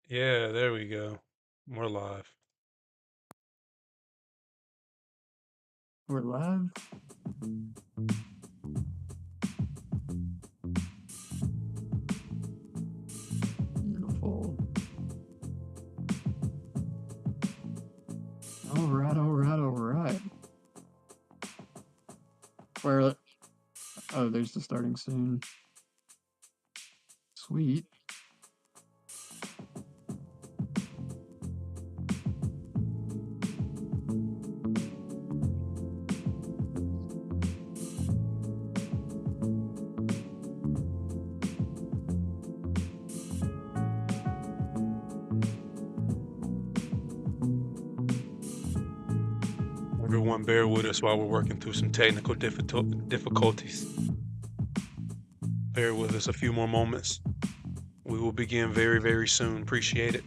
Yeah, there we go. We're live. We're live. Beautiful. All right, all right, all right. Where? Oh, there's the starting soon. Sweet. Everyone, bear with us while we're working through some technical difficulties. Bear with us a few more moments. We will begin very, very soon. Appreciate it.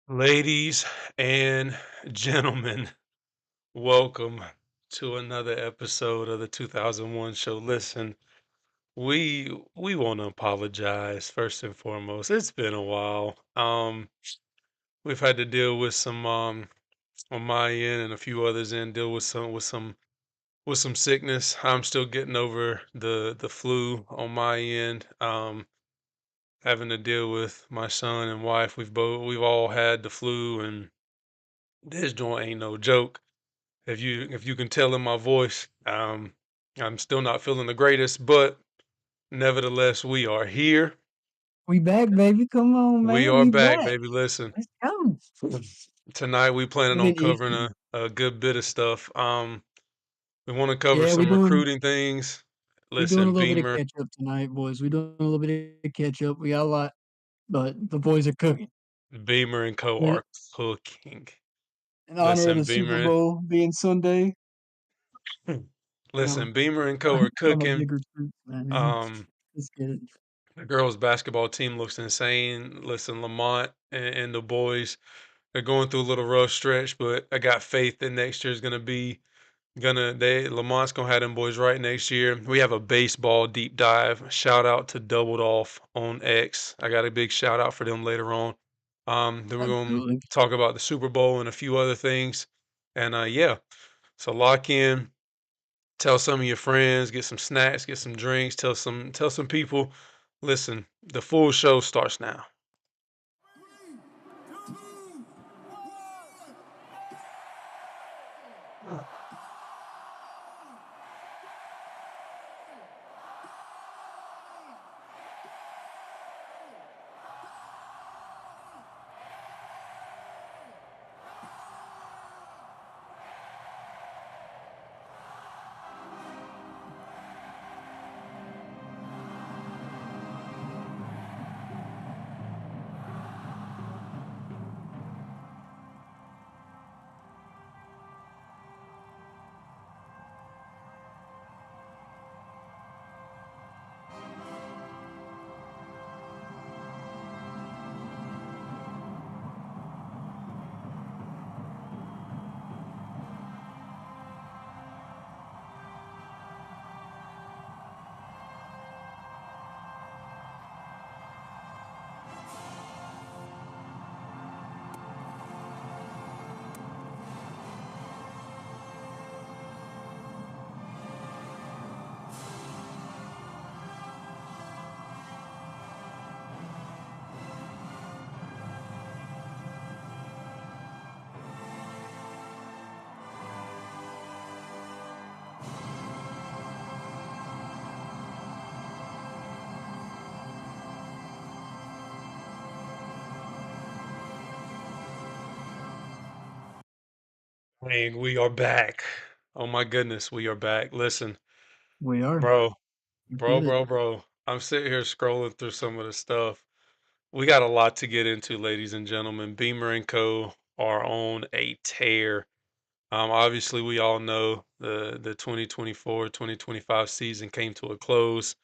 Ladies and gentlemen, welcome to another episode of the 2001 show. Listen, we want to apologize first and foremost. It's been a while. We've had to deal with some on my end and a few others end deal with some sickness. I'm still getting over the flu on my end. Having to deal with my son and wife. We've all had the flu, and this joint ain't no joke. If you can tell in my voice, I'm still not feeling the greatest, but nevertheless, we are here. We back, baby. Come on, We man. are We back, back. baby. Listen, Let's go. tonight we planning Been on an covering issue. a good bit of stuff. We want to cover Yeah, we some doing recruiting things. we doing a Listen, little bit of Beamer, catch up tonight, boys. We doing a little bit of catch up. We got a lot, but the boys are cooking. Beamer and Co In are cooking. in honor of Listen, the Super Beamer, Bowl being Sunday, you know, listen, Beamer and Co are I'm a cooking. bigger fruit man. Um, Let's get it. the girls' basketball team looks insane. Listen, Lamont and the boys, they're going through a little rough stretch, but I got faith that next year is gonna be gonna they Lamont's gonna have them boys right next year. We have a baseball deep dive. Shout out to Doubled Off on X. I got a big shout out for them later on. Then we're gonna Absolutely. talk about the Super Bowl and a few other things. And yeah, so lock in, tell some of your friends, get some snacks, get some drinks, tell some people, listen, the full show starts now. Man, we are back. Oh my goodness, we are back. Listen, We are. bro, Let's bro, get it. bro, bro. I'm sitting here scrolling through some of the stuff. We got a lot to get into, ladies and gentlemen. Beamer and Co. are on a tear. Obviously, we all know the 2024-2025 season came to a close,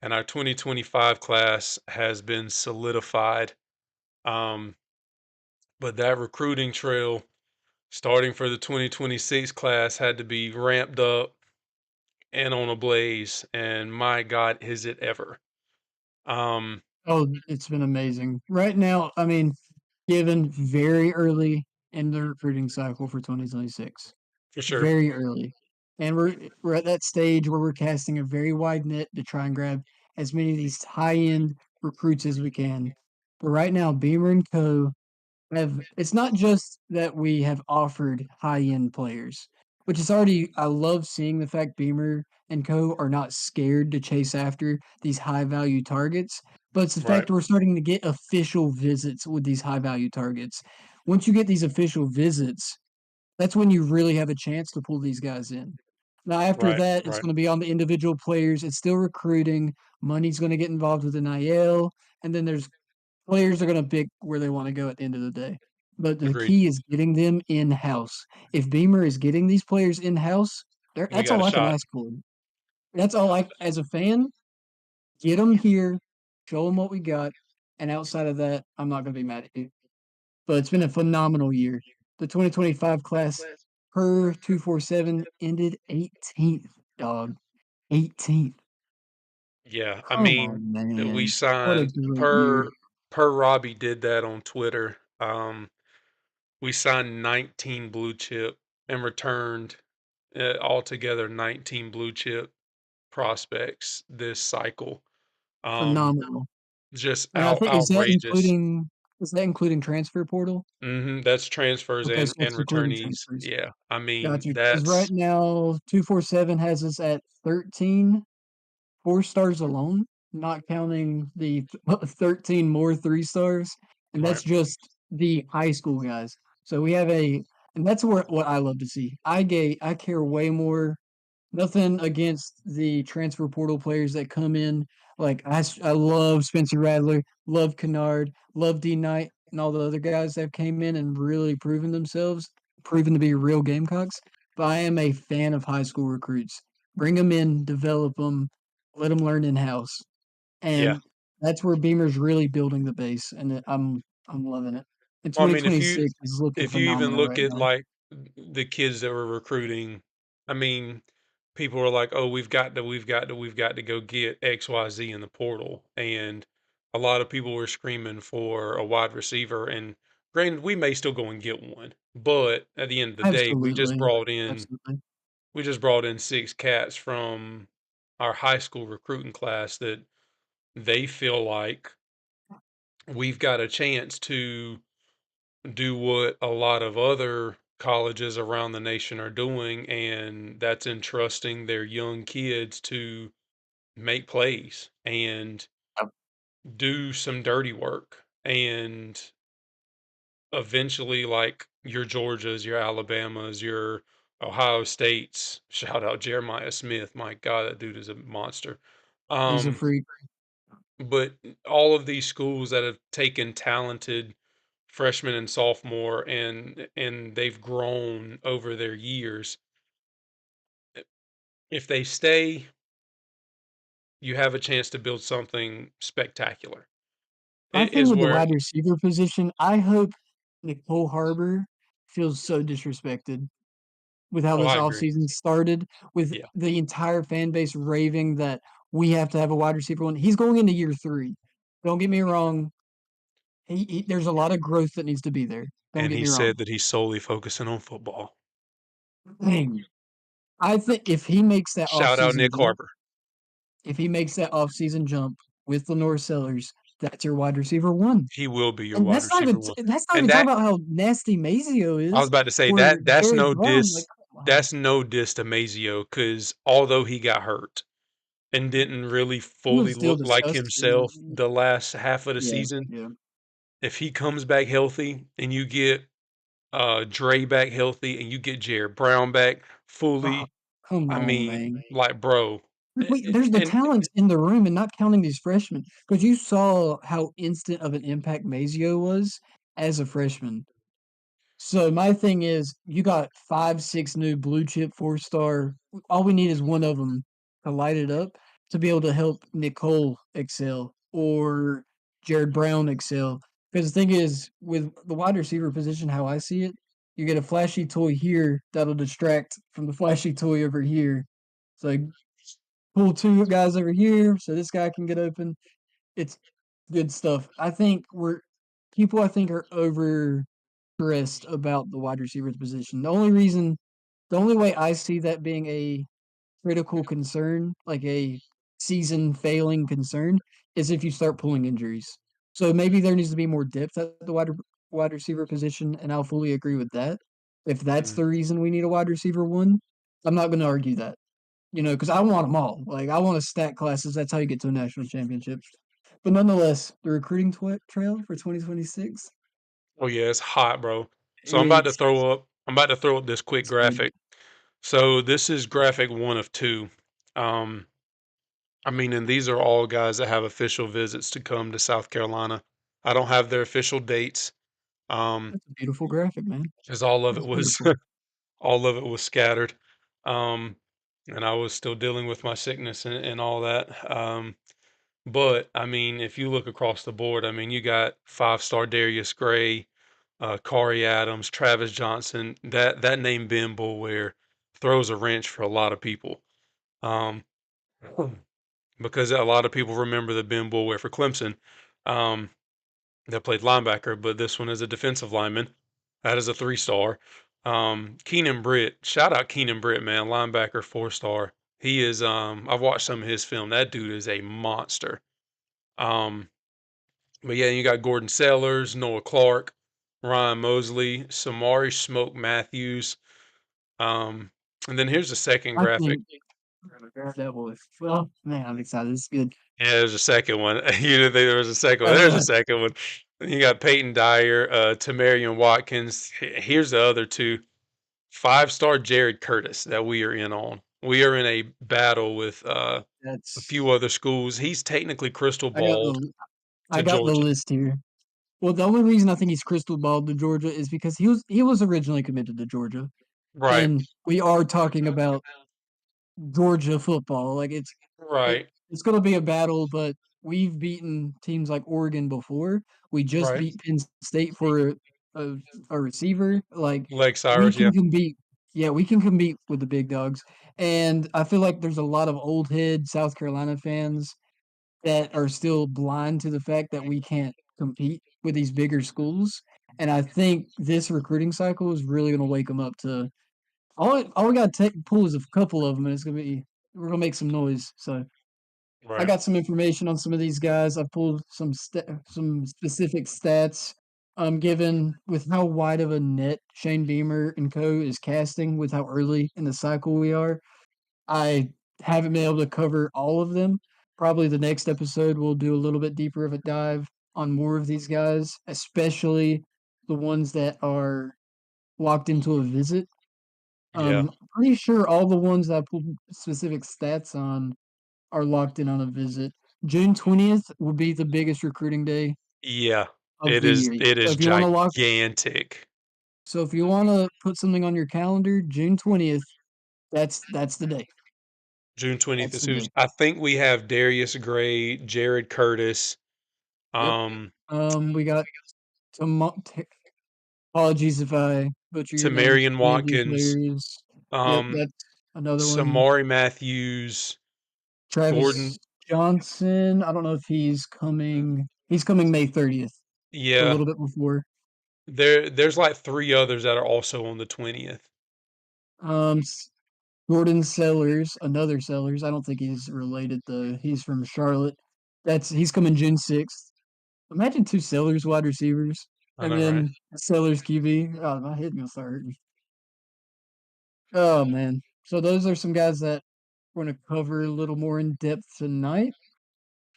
and our 2025 class has been solidified. Um, but that recruiting trail, starting for the 2026 class, had to be ramped up and on a blaze, and my God, is it ever? Um, Oh, it's been amazing. Right now, I mean, given very early in the recruiting cycle for 2026, for sure. very early. And we're at that stage where we're casting a very wide net to try and grab as many of these high-end recruits as we can. But right now, Beamer and Co. have it's not just that we have offered high-end players, which is already I love seeing the fact Beamer and Co. are not scared to chase after these high-value targets, but it's the Right, fact we're starting to get official visits with these high-value targets. Once you get these official visits, that's when you really have a chance to pull these guys in. Now, after right, that, it's right. going to be on the individual players. It's still recruiting. Money's going to get involved with NIL, and then there's players are gonna pick where they wanna go at the end of the day. But the Agreed. key is getting them in-house. If Beamer is getting these players in-house, there We that's got a all I can shot. ask for. That's all I as a fan, get them here, show them what we got, and outside of that, I'm not gonna be mad at you. But it's been a phenomenal year. The 2025 class per 247 ended 18th, dog. 18th. Yeah, I Come mean, on, we man. What a signed great year. per Robbie did that on Twitter. We signed 19 blue chip and returned altogether 19 blue chip prospects this cycle. Um, Phenomenal. just And I think outrageous. is that including transfer portal? That's transfers Okay, so and that's including returnees. transfers. Yeah, I mean, Gotcha. Because right that's now, 247 has us at 13 4 stars alone, not counting the 13 more 3 stars, and right. that's just the high school guys. So we have a and that's where what I love to see. I care way more. Nothing against the transfer portal players that come in. Like I love Spencer Rattler, love Kennard, love D Knight, and all the other guys that came in and really proven themselves, proven to be real Gamecocks. But I am a fan of high school recruits. Bring them in, develop them, let them learn in house, Yeah. and that's where Beamer's really building the base, and I'm loving it. And Well, I mean, 2026 is looking if you even phenomenal look right at now. like the kids that were recruiting, I mean, people were like, "Oh, we've got to go get XYZ in the portal." And a lot of people were screaming for a wide receiver. And granted, we may still go and get one, but at the end of the day, Absolutely, absolutely. we just brought in six cats from our high school recruiting class that they feel like we've got a chance to do what a lot of other colleges around the nation are doing, and that's entrusting their young kids to make plays and do some dirty work. And eventually, like your Georgias, your Alabamas, your Ohio States, shout out Jeremiah Smith. My God, that dude is a monster. He's a Um, freak. but all of these schools that have taken talented freshman and sophomore and they've grown over their years. If they stay, you have a chance to build something spectacular. I think Is with the where wide receiver position, I hope Nicole Harbor feels so disrespected with how oh, this I agree. offseason started, with Yeah, the entire fan base raving that we have to have a wide receiver one. He's going into year 3. Don't get me wrong, there's a lot of growth that needs to be there. Don't and get he me wrong. said that he's solely focusing on football. Dang. I think if he makes that Shout out offseason Nick jump Harper. if he makes that offseason jump with Lenore Sellers, that's your wide receiver 1. He will be your And wide receiver one. that's not And even talking that about how nasty Mazio I was is about to say or that's Jared no Brown, like, diss. come on. That's no diss to Mazio because although he got hurt and didn't really He fully was still look like disgusting. himself the last half of the Yeah, season, yeah. if he comes back healthy and you get Dre back healthy, and you get Jared Brown back Oh, fully. come I on, mean, man. like, bro, Wait, there's the and talents in the room and not counting these freshmen. Because you saw how instant of an impact Mazio was as a freshman. So my thing is, you got 5, 6 new blue chip 4-star. All we need is one of them to light it up to be able to help Nicole excel or Jared Brown excel. Because the thing is, with the wide receiver position, how I see it, you get a flashy toy here that'll distract from the flashy toy over here. So like, pull two guys over here so this guy can get open. It's good stuff. I think we're people I think are over stressed about the wide receiver position. The only way I see that being a critical concern, like a season failing concern, is if you start pulling injuries. So maybe there needs to be more depth at the wide receiver position, and I'll fully agree with that. If that's mm, the reason we need a wide receiver one, I'm not going to argue that. Because I want them all. Like I want to stack classes. That's how you get to a national championship. But nonetheless, the recruiting trail for 2026, oh yeah, it's hot, bro. So it's I'm about to throw up this quick it's big. graphic. So this is graphic one of two. Um, I mean, and these are all guys that have official visits to come to South Carolina. I don't have their official dates. That's a beautiful graphic, man. Because all of it That's was beautiful. all of it was scattered. Um, and I was still dealing with my sickness and all that. But I mean, if you look across the board, I mean, you got 5-star Darius Gray, Kari Adams, Travis Johnson. That name Ben Boulware throws a wrench for a lot of people. Um, because a lot of people remember the Ben Boulware for Clemson. Um, that played linebacker, but this one is a defensive lineman. That is a 3-star. Keenan Britt, shout out Keenan Britt, man, linebacker 4-star. He is. I've watched some of his film. That dude is a monster. Um, but yeah, you got Gordon Sellers, Noah Clark, Ryan Mosley, Samari Smoke Matthews. Um, and then here's the second I graphic. think that was well, man, I'm excited. It's good. Yeah, there's a second one. You didn't think there was a second one. There's a Uh, second one. You got Peyton Dyer, Tamarian Watkins. Here's the other two. 5-star Jared Curtis that we are in on. We are in a battle with a that's few other schools. He's technically crystal I got balled the I to got the Georgia. list here. Well, the only reason I think he's crystal balled to Georgia is because he was originally committed to Georgia, Right, and we are talking about Georgia football. Like right, it's going to be a battle, but we've beaten teams like Oregon before. We just right. beat Penn State for a, a receiver. Like Lex we Cyrus, yeah, can compete. Yeah, we can compete with the big dogs. And I feel like there's a lot of old head South Carolina fans that are still blind to the fact that we can't compete with these bigger schools. And I think this recruiting cycle is really going to wake them up to all we got to pull is a couple of them, and we're gonna make some noise. So I right. got some information on some of these guys. I pulled some specific stats. Given with how wide of a net Shane Beamer and co is casting, with how early in the cycle we are, I haven't been able to cover all of them. Probably the next episode we'll do a little bit deeper of a dive on more of these guys, especially the ones that are locked into a visit. Yeah, Pretty sure all the ones that I pulled specific stats on are locked in on a visit. June 20th will be the biggest recruiting day yeah. of the year. It So is if you want to lock, gigantic. so if you want to put something on your calendar, June 20th, that's the day. June 20th That's is the who's day. I think we have Darius Gray, Jared Curtis, Yep. um, We got apologies if I butcher your name. Tamarian Andy Watkins, players. Yep, um, that's another one. Samari Matthews, Travis Gordon. Johnson. I don't know if he's coming. He's coming May 30th, so a Yeah, little bit before. there's like 3 others that are also on the 20th. Um, Gordon Sellers, another Sellers. I don't think he's related though. He's from Charlotte. He's coming June 6th. Imagine two Sellers wide receivers I and know, right? then a Sellers QB. Oh, my head gonna start hurting. Oh man. So those are some guys that we're gonna cover a little more in depth tonight,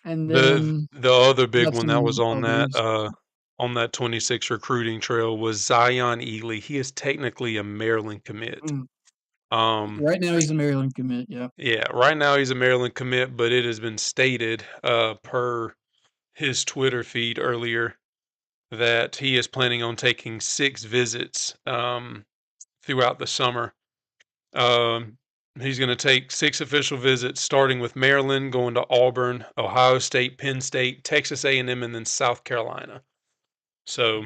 and then The other big got one that was some on that, others. on that 26 recruiting trail was Zion Ely. He is technically a Maryland commit. Mm. Um, Right now, he's a Maryland commit. Yeah. yeah, right now he's a Maryland commit, but it has been stated per his Twitter feed earlier that he is planning on taking 6 visits throughout the summer. Um, he's going to take 6 official visits, starting with Maryland, going to Auburn, Ohio State, Penn State, Texas A&M, and M, and then South Carolina. So,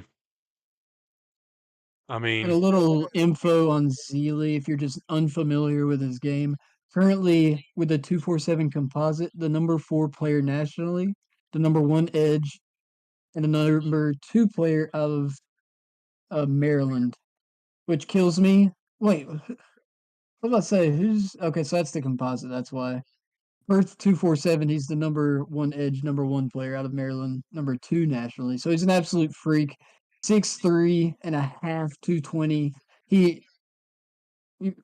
I And mean, a little info on Zealey if you're just unfamiliar with his game. Currently, with the 247 composite, the number 4 player nationally, the number 1 edge, and the number 2 player out of Maryland, which kills me. Wait, what was I say? Who's okay? So that's the composite. That's why. First 247, he's the number 1 edge, number 1 player out of Maryland, number 2 nationally. So he's an absolute freak. 6'3" and a half, 220. He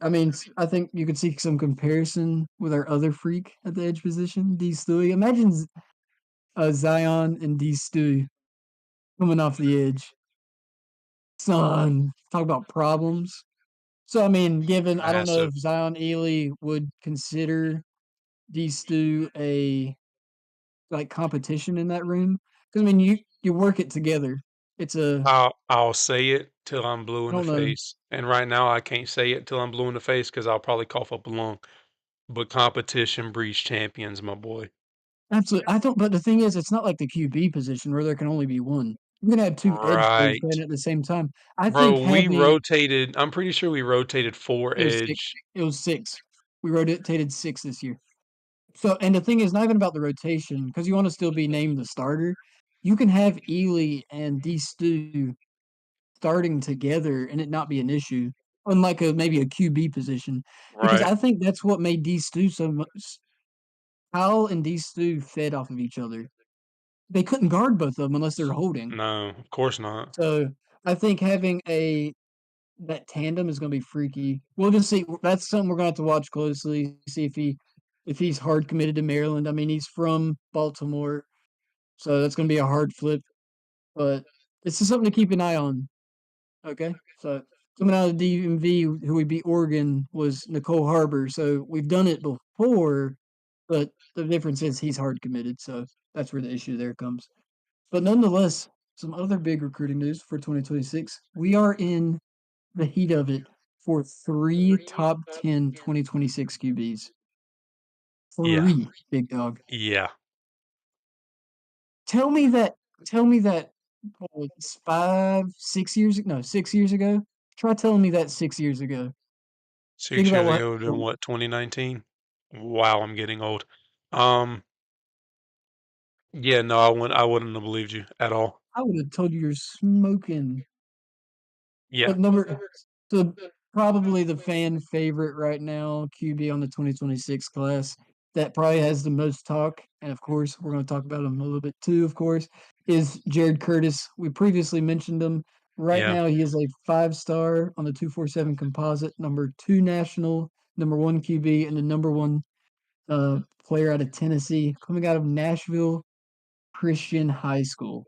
I mean, I think you could see some comparison with our other freak at the edge position, D Stewie. Imagine Zion and D Stewie coming off the edge. Son, talk about problems. So I mean, given I don't know massive. if Zion Ely would consider D Stew a like competition in that room. Because I mean, you work it together. It's a I'll say it till I'm blue I in the don't know. face, and right now I can't say it till I'm blue in the face because 'cause I'll probably cough up a lung, but competition breeds champions, my boy. Absolutely, I don't. But the thing is, it's not like the QB position where there can only be one. You're gonna have two edge players Right. playing at the same time. I think Bro, we having rotated I'm pretty sure we rotated 4 it was six. edge. It was six. We rotated six this year. So, and the thing is, not even about the rotation because you want to still be named the starter. You can have Ely and D Stu starting together and it not be an issue, unlike a maybe a QB position. Because Right. I think that's what made D Stu so much. Hal and D Stu fed off of each other. They couldn't guard both of them unless they're holding. No, of course not. So I think having a that tandem is going to be freaky. We'll just see. That's something we're going to have to watch closely. See if he's hard committed to Maryland. I mean, he's from Baltimore, so that's going to be a hard flip. But this is something to keep an eye on. Okay, so coming out of the DMV, who we beat Oregon was Nicole Harbor. So we've done it before, but the difference is he's hard committed. So that's where the issue there comes. But nonetheless, some other big recruiting news for 2026. We are in the heat of it for 3 top 10 2026 QBs. Yeah. 3, big dog. Yeah. Tell me that tell me that, it's 5, 6 years no, 6 years ago? Try telling me that 6 years ago. Think 6 about years what ago would've been what, 2019? Wow, I'm getting old. Um, yeah, no, I wouldn't have believed you at all. I would have told you you're smoking. Yeah. But number so probably the fan favorite right now, QB on the 2026 class that probably has the most talk, and of course, we're gonna talk about him a little bit too, of course, is Jared Curtis. We previously mentioned him. Right Yeah. now, he is a 5-star on the 247 composite, number 2 national, number 1 QB, and the number 1 player out of Tennessee, coming out of Nashville Christian High School.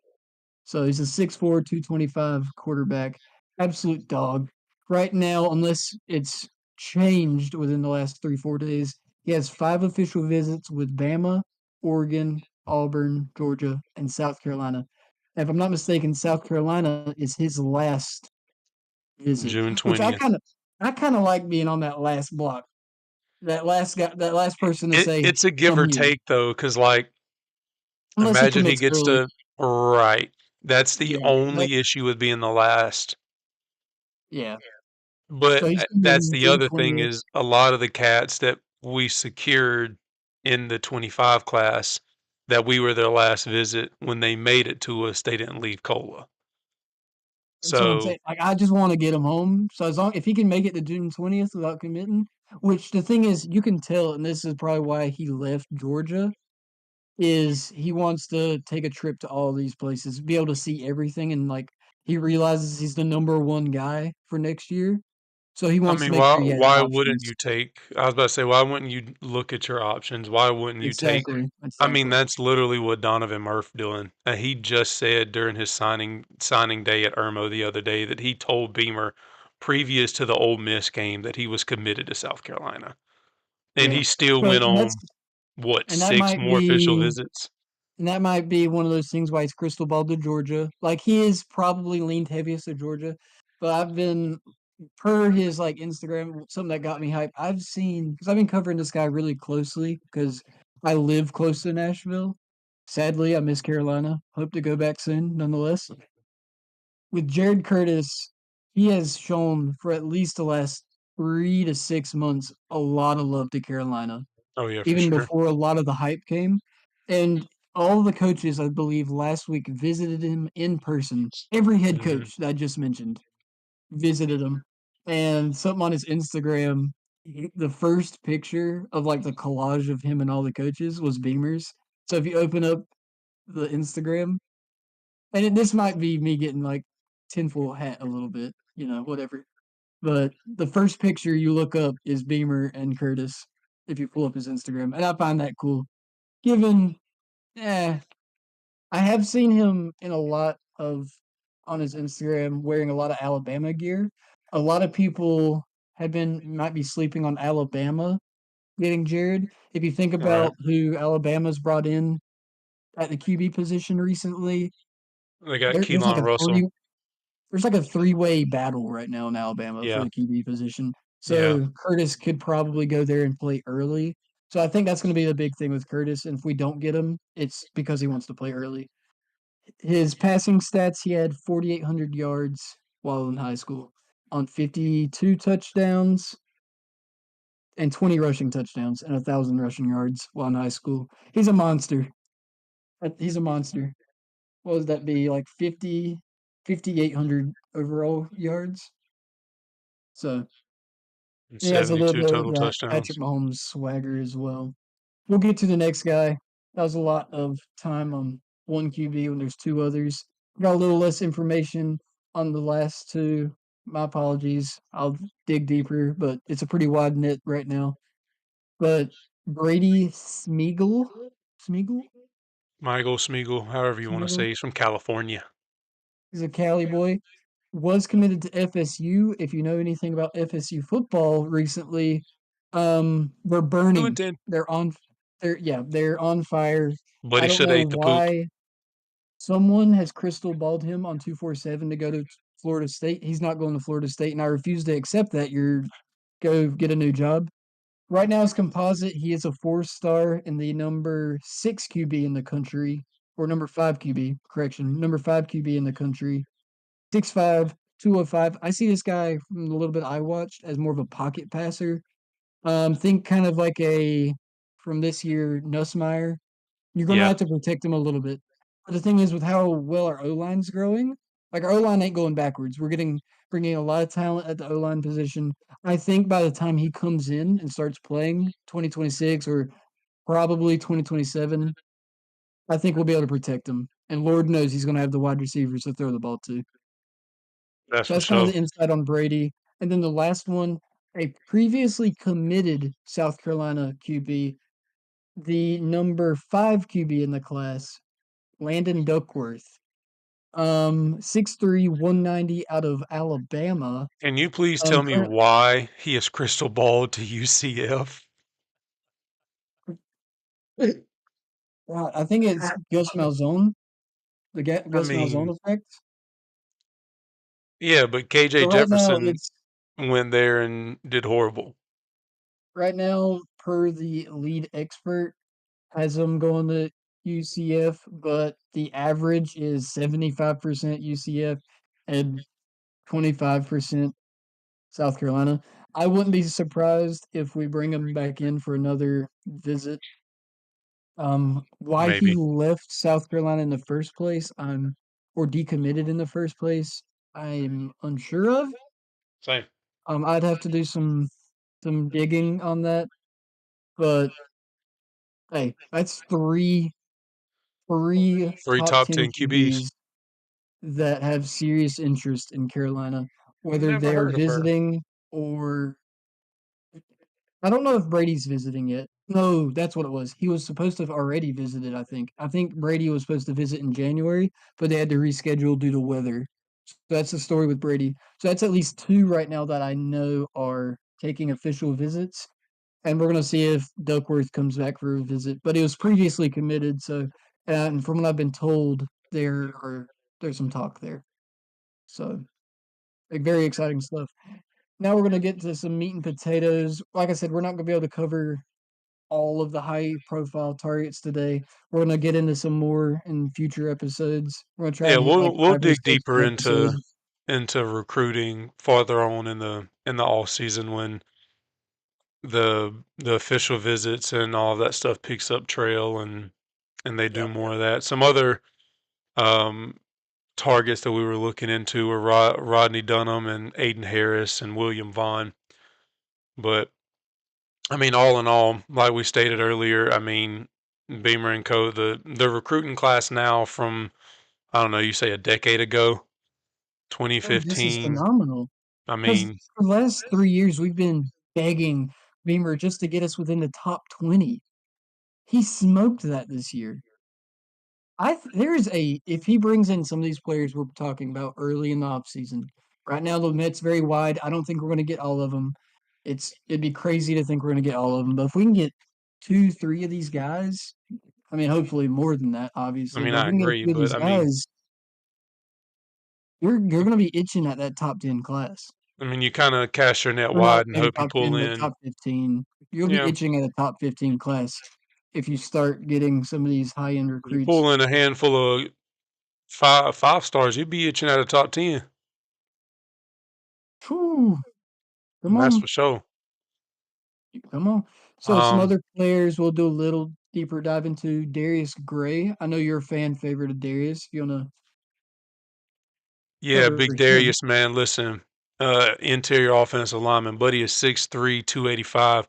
So he's a 6'4", 225 quarterback, absolute dog. Right now, unless it's changed within the last 3, 4 days, he has 5 official visits with Bama, Oregon, Auburn, Georgia, and South Carolina. And if I'm not mistaken, South Carolina is his last visit, June which 20th. I kinda like being on that last block. That last person to say, It's a give "I'm or here." take though, because like, Unless he imagine he commits gets early. to right. That's the Yeah, only issue with being the last. yeah. So But, he's that's coming the June other thing 20th. is a lot of the cats that we secured in the '25 class, that we were their last visit, when they made it to us, they didn't leave Cola. That's what I'm So saying. Like, I just wanna get him home. So as long if he can make it to June 20th without committing, which the thing is, you can tell, and this is probably why he left Georgia, is he wants to take a trip to all these places, be able to see everything, and, like, he realizes he's the number 1 guy for next year. So he I wants to mean, make sure he has why wouldn't options. you take I was about to say, why wouldn't you look at your options? Why wouldn't you take Exactly, I mean, exactly. that's literally what Donovan Murphy doing. He just said during his signing day at Irmo the other day that he told Beamer previous to the Ole Miss game that he was committed to South Carolina. And Yeah. he still So went on, what, and that 6 might more official be visits? and that might be one of those things why he's crystal ball to Georgia. Like he is probably leaned heaviest to Georgia, but I've been per his like Instagram, something that got me hyped. I've seen because I've been covering this guy really closely because I live close to Nashville. Sadly, I miss Carolina. Hope to go back soon, nonetheless. With Jared Curtis, he has shown for at least the last 3 to 6 months a lot of love to Carolina, Oh, yeah, for even sure. before a lot of the hype came. And all the coaches, I believe, last week visited him in person. Every head Mhm. coach that I just mentioned visited him. And something on his Instagram, the first picture of like the collage of him and all the coaches was Beamers. So if you open up the Instagram, this might be me getting like tinfoil hat a little bit, whatever. But the first picture you look up is Beamer and Curtis if you pull up his Instagram, and I find that cool. Given, eh, I have seen him in a lot of on his Instagram wearing a lot of Alabama gear. A lot of people might be sleeping on Alabama getting Jared. If you think Right. about who Alabama's brought in at the QB position recently, They got there, there's like Keelan a Russell. three there's like a three-way battle right now in Alabama for Yeah, the QB position. yeah. So Curtis could probably go there and play early. So I think that's going to be the big thing with Curtis. And if we don't get him, it's because he wants to play early. His passing stats, he had 4,800 yards while in high school on 52 touchdowns and 20 rushing touchdowns and 1,000 rushing yards while in high school. He's a monster. He's a monster. What would that be? Like 5,800 overall yards? So And he has a little 72 bit of total that touchdowns. Patrick Mahomes swagger as well. We'll get to the next guy. That was a lot of time on one QB when there's two others. Got a little less information on the last two. My apologies. I'll dig deeper, but it's a pretty wide net right now. But Brady Michael Smeagol, however you wanna Smeagol, say, he's from California. he's a Cali boy. Was committed to FSU. If you know anything about FSU football recently, they're burning. 2-10. They're on. They're on fire. But I he don't shoulda know ate the poop. why someone has crystal balled him on 247 to go to Florida State. He's not going to Florida State, and I refuse to accept that. Go get a new job. Right now, as composite, he is a 4 star and the number 6 QB in the country, or number 5 QB. Correction, number 5 QB in the country. 6'5", 205. I see this guy from the little bit I watched as more of a pocket passer. Think kind of like a from this year Nussmeier. You're gonna Yeah, have to protect him a little bit. But the thing is, with how well our O line's growing, like our O line ain't going backwards. We're getting bringing a lot of talent at the O line position. I think by the time he comes in and starts playing 2026 or probably 2027, I think we'll be able to protect him. And Lord knows he's gonna have the wide receivers to throw the ball to. that's So for that's kind of sure. the insight on Brady. And then the last one, a previously committed South Carolina QB, the number 5 QB in the class, Landon Duckworth. 6'3", 190 out of Alabama. Can you please tell me Current why he is crystal ball to UCF? I think it's Gus Malzone, I Gus mean, Malzone effect. yeah, but KJ But right now Jefferson it's went there and did horrible. right now per the lead expert has them going to UCF, but the average is 75% UCF and 25% South Carolina. I wouldn't be surprised if we bring him back in for another visit. Why he Maybe. left South Carolina in the first place, or decommitted in the first place, I'm unsure of. Same. I'd have to do some digging on that, but hey, that's three 3 top top 10 10 QBs. QBs that have serious interest in Carolina, whether Never they're heard of her. visiting. or I don't know if Brady's visiting yet. No, that's what it was. He was supposed to have already visited, I think. I think Brady was supposed to visit in January, but they had to reschedule due to weather. So that's the story with Brady. So that's at least two right now that I know are taking official visits. And we're gonna see if Duckworth comes back for a visit. But it was previously committed, so and from what I've been told, there's some talk there. So like very exciting stuff. Now we're gonna get to some meat and potatoes. Like I said, we're not gonna be able to cover all of the high profile targets today. We're gonna get into some more in future episodes. We're gonna try Yeah, and hit like we'll 5 or dig 6 deeper an episode. into recruiting farther on in the off season when the official visits and all of that stuff picks up trail and they do Yep. more of that. Some other um, targets that we were looking into were Rodney Dunham and Aiden Harris and William Vaughn. But I mean, all in all, like we stated earlier, I mean, Beamer and Co. The recruiting class now from I don't know, you say a decade ago, Oh, this is 2015. phenomenal. I Because mean, for the last 3 years, we've been begging Beamer just to get us within the top 20. He smoked that this year. There's a if he brings in some of these players we're talking about early in the offseason. Right now the net's very wide. I don't think we're going to get all of them. It'd be crazy to think we're going to get all of them, but if we can get 2, 3 of these guys, I mean, hopefully more than that, I obviously, mean, but if I we can get a agree, few of but these I mean, guys, you're going to be itching at that top 10 class. you kind of cast your net Or not wide and maybe hope you top pull 10, but in. top 15. You'll be Yeah, itching at a top 15 class if you start getting some of these high-end you recruits. pull in a handful of five stars, you'd be itching at a top 10. Whew, come That's on. for sure. Come on. So some Um, other players we'll do a little deeper dive into. Darius Gray. I know you're a fan favorite of Darius. If you wanna yeah, cover Big him. Darius, man. Listen, interior offensive lineman. Buddy is 6'3", 285.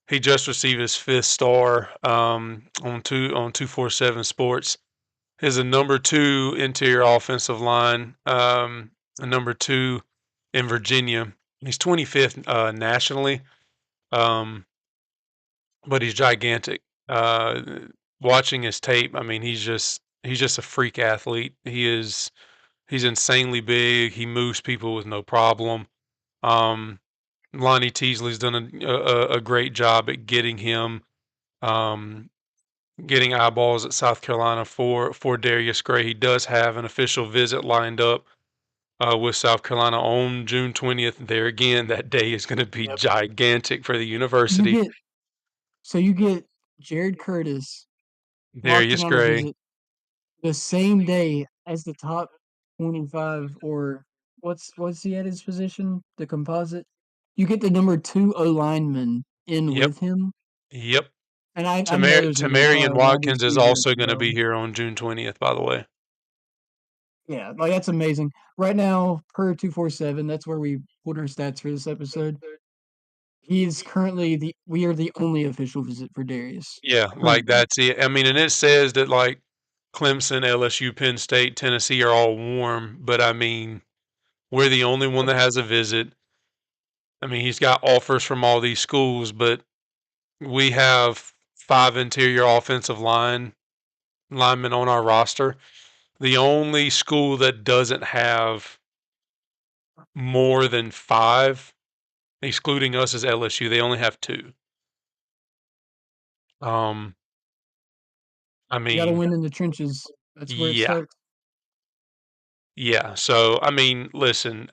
He just received his fifth star on 247 Sports. He's a number two interior offensive line, a number two in Virginia. He's 25th nationally, um, but he's gigantic. Watching his tape, I mean, he's just a freak athlete. He's insanely big. He moves people with no problem. Um, Lonnie Teasley's done a great job at getting him um, getting eyeballs at South Carolina for Darius Gray. He does have an official visit lined up with South Carolina on June 20th. There again, that day is going to be Yep. gigantic for the You university. get you get Jared Curtis locked in Darius on a Gray. visit the same day as the top 25 or what's he at his position? The composite? You get the number 2 O lineman in Yep, with him, yep. and I know there's gonna be a lot Tamarian of wide Watkins is receivers also as going to well. be here on June 20th. By the way. Yeah, like, that's amazing. Right now, per 247, that's where we put our stats for this episode. He is currently we are the only official visit for Darius, Yeah, like currently. that's it. I mean, and it says that like Clemson, LSU, Penn State, Tennessee are all warm, but I mean, we're the only one that has a visit. I mean, he's got offers from all these schools, but we have five interior offensive linemen on our roster. The only school that doesn't have more than five, excluding us, is LSU. They only have two. Um, I You gotta mean, win in the trenches. That's where it yeah, starts. yeah. So I mean, listen,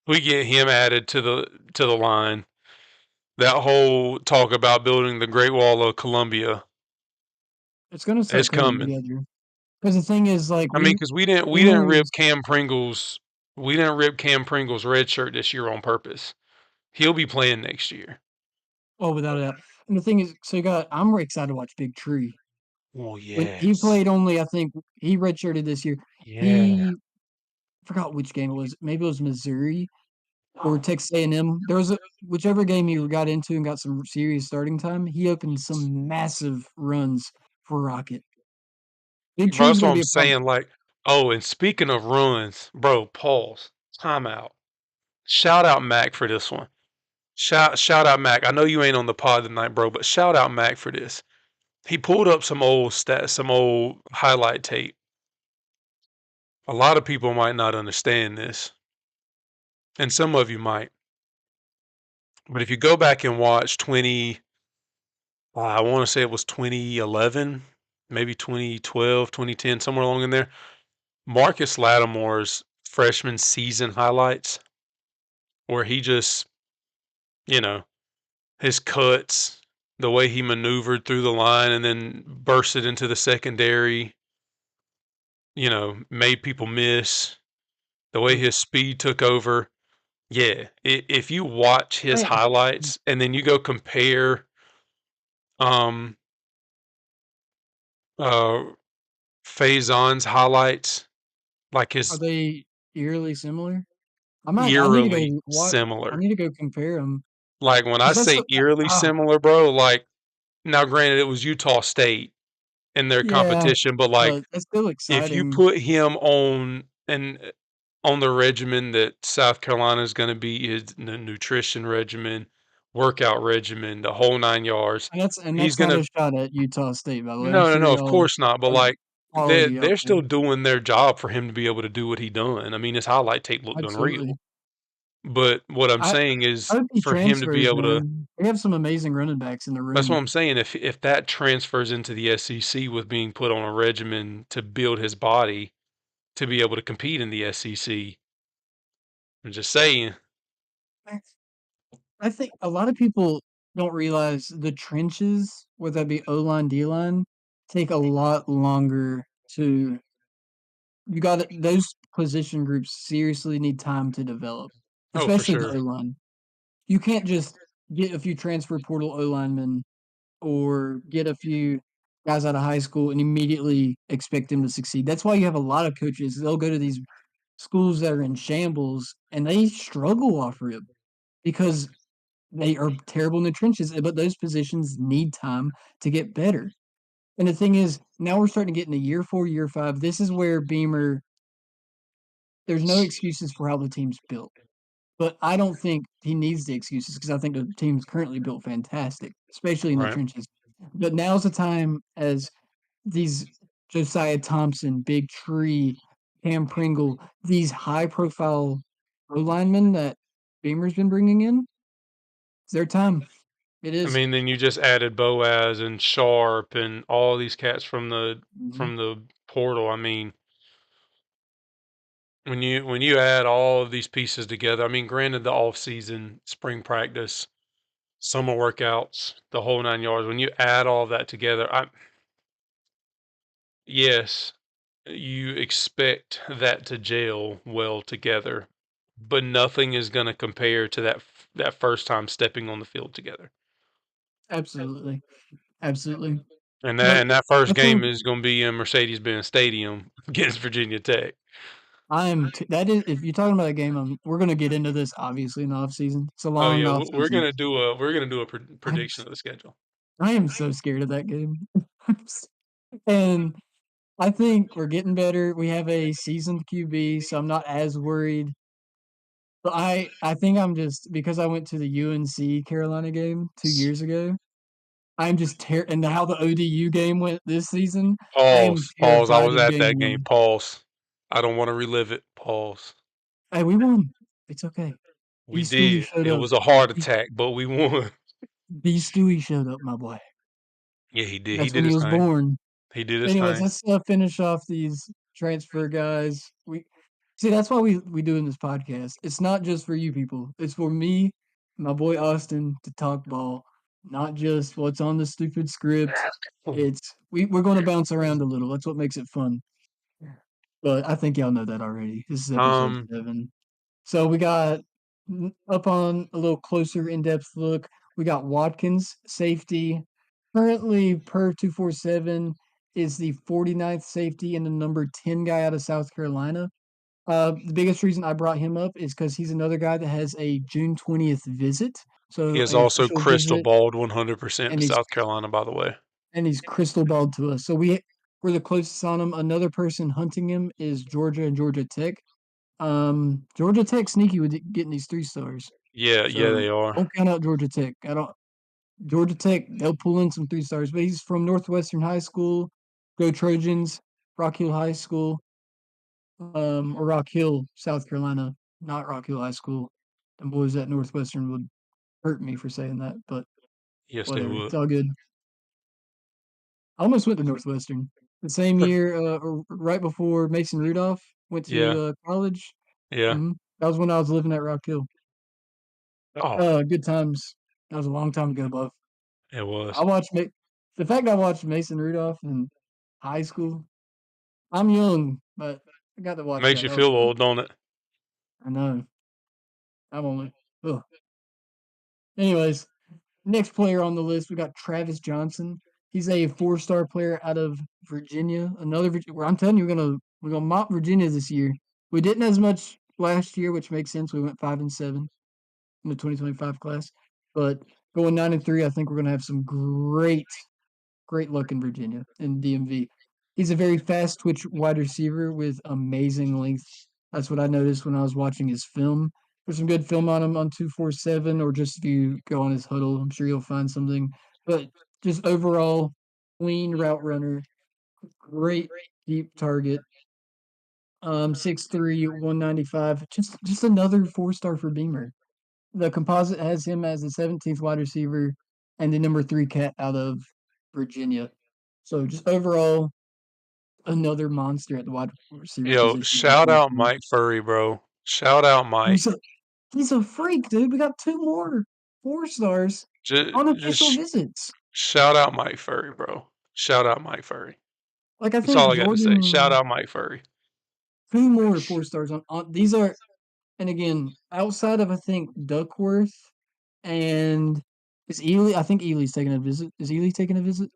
we get him added to the line. That whole talk about building the Great Wall of Columbia It's gonna is start coming coming. together. Because the thing is, like, I mean, because we didn't Beamer rip is Cam Pringle's red shirt this year on purpose. He'll be playing next year. oh, without a doubt. And the thing is, so you got I'm really excited to watch Big Tree. Oh When he yes, played only, I think he redshirted this year. yeah. He forgot which game it was. Maybe it was Missouri or Texas A&M. There was whichever game he got into and got some serious starting time, he opened some massive runs for Rocket. Big Bro, Tree's that's what gonna I'm be a problem. saying. Like, oh, and speaking of runs, bro, pause, timeout. shout out Mac for this one. Shout out Mac. I know you ain't on the pod tonight, bro, but shout out Mac for this. He pulled up some old stats, some old highlight tape. A lot of people might not understand this, and some of you might. But if you go back and watch I want to say it was 2011, maybe 2012, 2010, somewhere along in there. Marcus Lattimore's freshman season highlights, where he just, you know, his cuts, the way he maneuvered through the line and then bursted into the secondary, made people miss, the way Look, his speed took over. Yeah, if you watch his I highlights and then you go compare um uh Faison's highlights, like are his they eerily similar? I need to go eerily what I similar. need to go compare them Like when I because that's say what eerily similar, bro, like now granted it was Utah State in their yeah, competition, but like but that's still if you exciting. put him on the regimen that South Carolina is going to be, his nutrition regimen, workout regimen, the whole 9 yards, And he's that's going not to. a shot at Utah State, by the way. I'm No, no, sure no, of y'all course not. But are like quality out they're there. still doing their job for him to be able to do what he done. I mean, his highlight tape looked Absolutely. unreal. But what I'm I saying I is hope he for him to be transfers, able to. man. We have some amazing running backs in the That's what room. I'm saying. If that transfers into the SEC with being put on a regimen to build his body to be able to compete in the SEC, I'm just saying. I think a lot of people don't realize the trenches, whether that be O-line, D-line, take a lot longer to you got those position groups seriously need time to develop, Oh, for especially the sure. O-line. You can't just get a few transfer portal O-linemen or get a few guys out of high school and immediately expect them to succeed. That's why you have a lot of coaches, they'll go to these schools that are in shambles and they struggle off rip because they are terrible in the trenches, but those positions need time to get better. And the thing is, now we're starting to get into year 4, year 5. This is where Beamer there's no excuses for how the team's built. But I don't think he needs the excuses because I think the team's currently built fantastic, especially in the Right. trenches. But now's the time as these Josiah Thompson, Big Tree, Cam Pringle, these high profile O linemen that Beamer's been bringing in, it's their time. It I is. mean, then you just added Boaz and Sharp and all these cats from the Mhm. from the portal. I mean, when you add all of these pieces together, I mean, granted the off season, spring practice, summer workouts, the whole 9 yards. When you add all of that together, yes, you expect that to gel well together, but nothing is going to compare to that first time stepping on the field together. Absolutely. Absolutely. And that But and that I first game think is going to be in Mercedes-Benz Stadium against Virginia Tech. that is if you're talking about a game, we're gonna get into this obviously in the off season. It's a Oh long yeah, off we're season. gonna do a I'm prediction of the schedule. I am so scared of that game. And I think we're getting better. We have a seasoned QB, so I'm not as worried. But I think I'm just because I went to the UNC Carolina game 2 years ago, I'm just and how the ODU game went this season, I am Pause, pause. I terrified was of at game that game. 1. Pause. I don't want to relive it. Pause. Hey, we won. It's okay. We B. Stewie did. showed It up. was a heart B. attack, but we won. B. Stewie showed up, my boy. Yeah, he did. He That's did when he his was thing. born. He did his Anyways, thing. let's, finish off these transfer guys. We see that's why we doing this podcast. It's not just for you people. It's for me, my boy Austin, to talk ball, not just what's on the stupid script. It's we're gonna bounce around a little. That's what makes it fun. But I think y'all know that already. This is episode Um, 7. So we got up on a little closer in-depth look. We got Watkins, safety. Currently, per 247, is the 49th safety and the number 10 guy out of South Carolina. The biggest reason I brought him up is because he's another guy that has a June 20th visit. he So is an also official crystal visit, balled 100% and to he's South Carolina, by the way. crystal balled to us. So we're the closest on him. Another person hunting him is Georgia and Georgia Tech. Georgia Tech sneaky with getting these 3 stars. Yeah, yeah, So they are. don't count out Georgia Tech. I don't. Georgia Tech, they'll pull in some 3 stars, but he's from Northwestern High School. Go Trojans, Rock Hill High School, or Rock Hill, South Carolina, not Rock Hill High School. The boys at Northwestern would hurt me for saying that, but Yes, they whatever. would. It's all good. I almost went to Northwestern the same year, or right before Mason Rudolph went Yeah, to college. yeah. That was when I was living at Rock Hill. Oh, Good times. That was a long time ago, Buff. it was. I watched Ma- the fact I watched Mason Rudolph in high school. I'm young, but I got to watch Makes that. you That was feel fun. old, don't it? I know. I'm only. Ugh. Anyways, next player on the list, we got Travis Johnson. He's a 4-star player out of Virginia. I'm telling you, we're gonna mop Virginia this year. We didn't as much last year, which makes sense. We went 5-7 in the 2025 class, but going 9-3, I think we're gonna have some great luck in Virginia in DMV. He's a very fast twitch wide receiver with amazing length. That's what I noticed when I was watching his film. There's some good film on him on 247, or just if you go on his huddle, I'm sure you'll find something. But just overall, clean route runner, great deep target. 6'3", 195. Just another 4-star for Beamer. The composite has him as the 17th wide receiver and the number 3 cat out of Virginia. So just overall, another monster at the wide receiver Yo, position in shout out 2020. Mike Furry, bro. Shout out He's Mike. a he's a freak, dude. We got 2 more 4 stars Just, on official just visits. shout out Mike Furry, bro. Shout out Mike Furry. Like I That's think all I got to say. Shout Jordan, out Mike Furry. 2 more 4 stars on these are, and again, outside of I think Duckworth and is Ely. I think Ely's taking a visit. Is Ely taking a visit?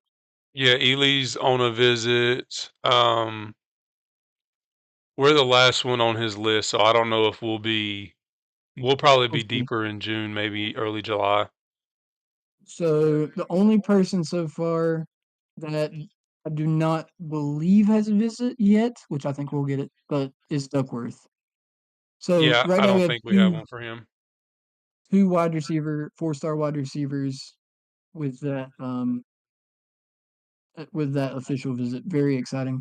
Yeah, Ely's on a visit. We're the last one on his list, so I don't know if we'll probably be Hopefully. deeper in June, maybe early July. So the only person so far that I do not believe has a visit yet, which I think we'll get it, but is Duckworth. So Yeah, right I now we don't have think we have two one for him. two wide receiver, 4-star wide receivers with that official visit. Very exciting.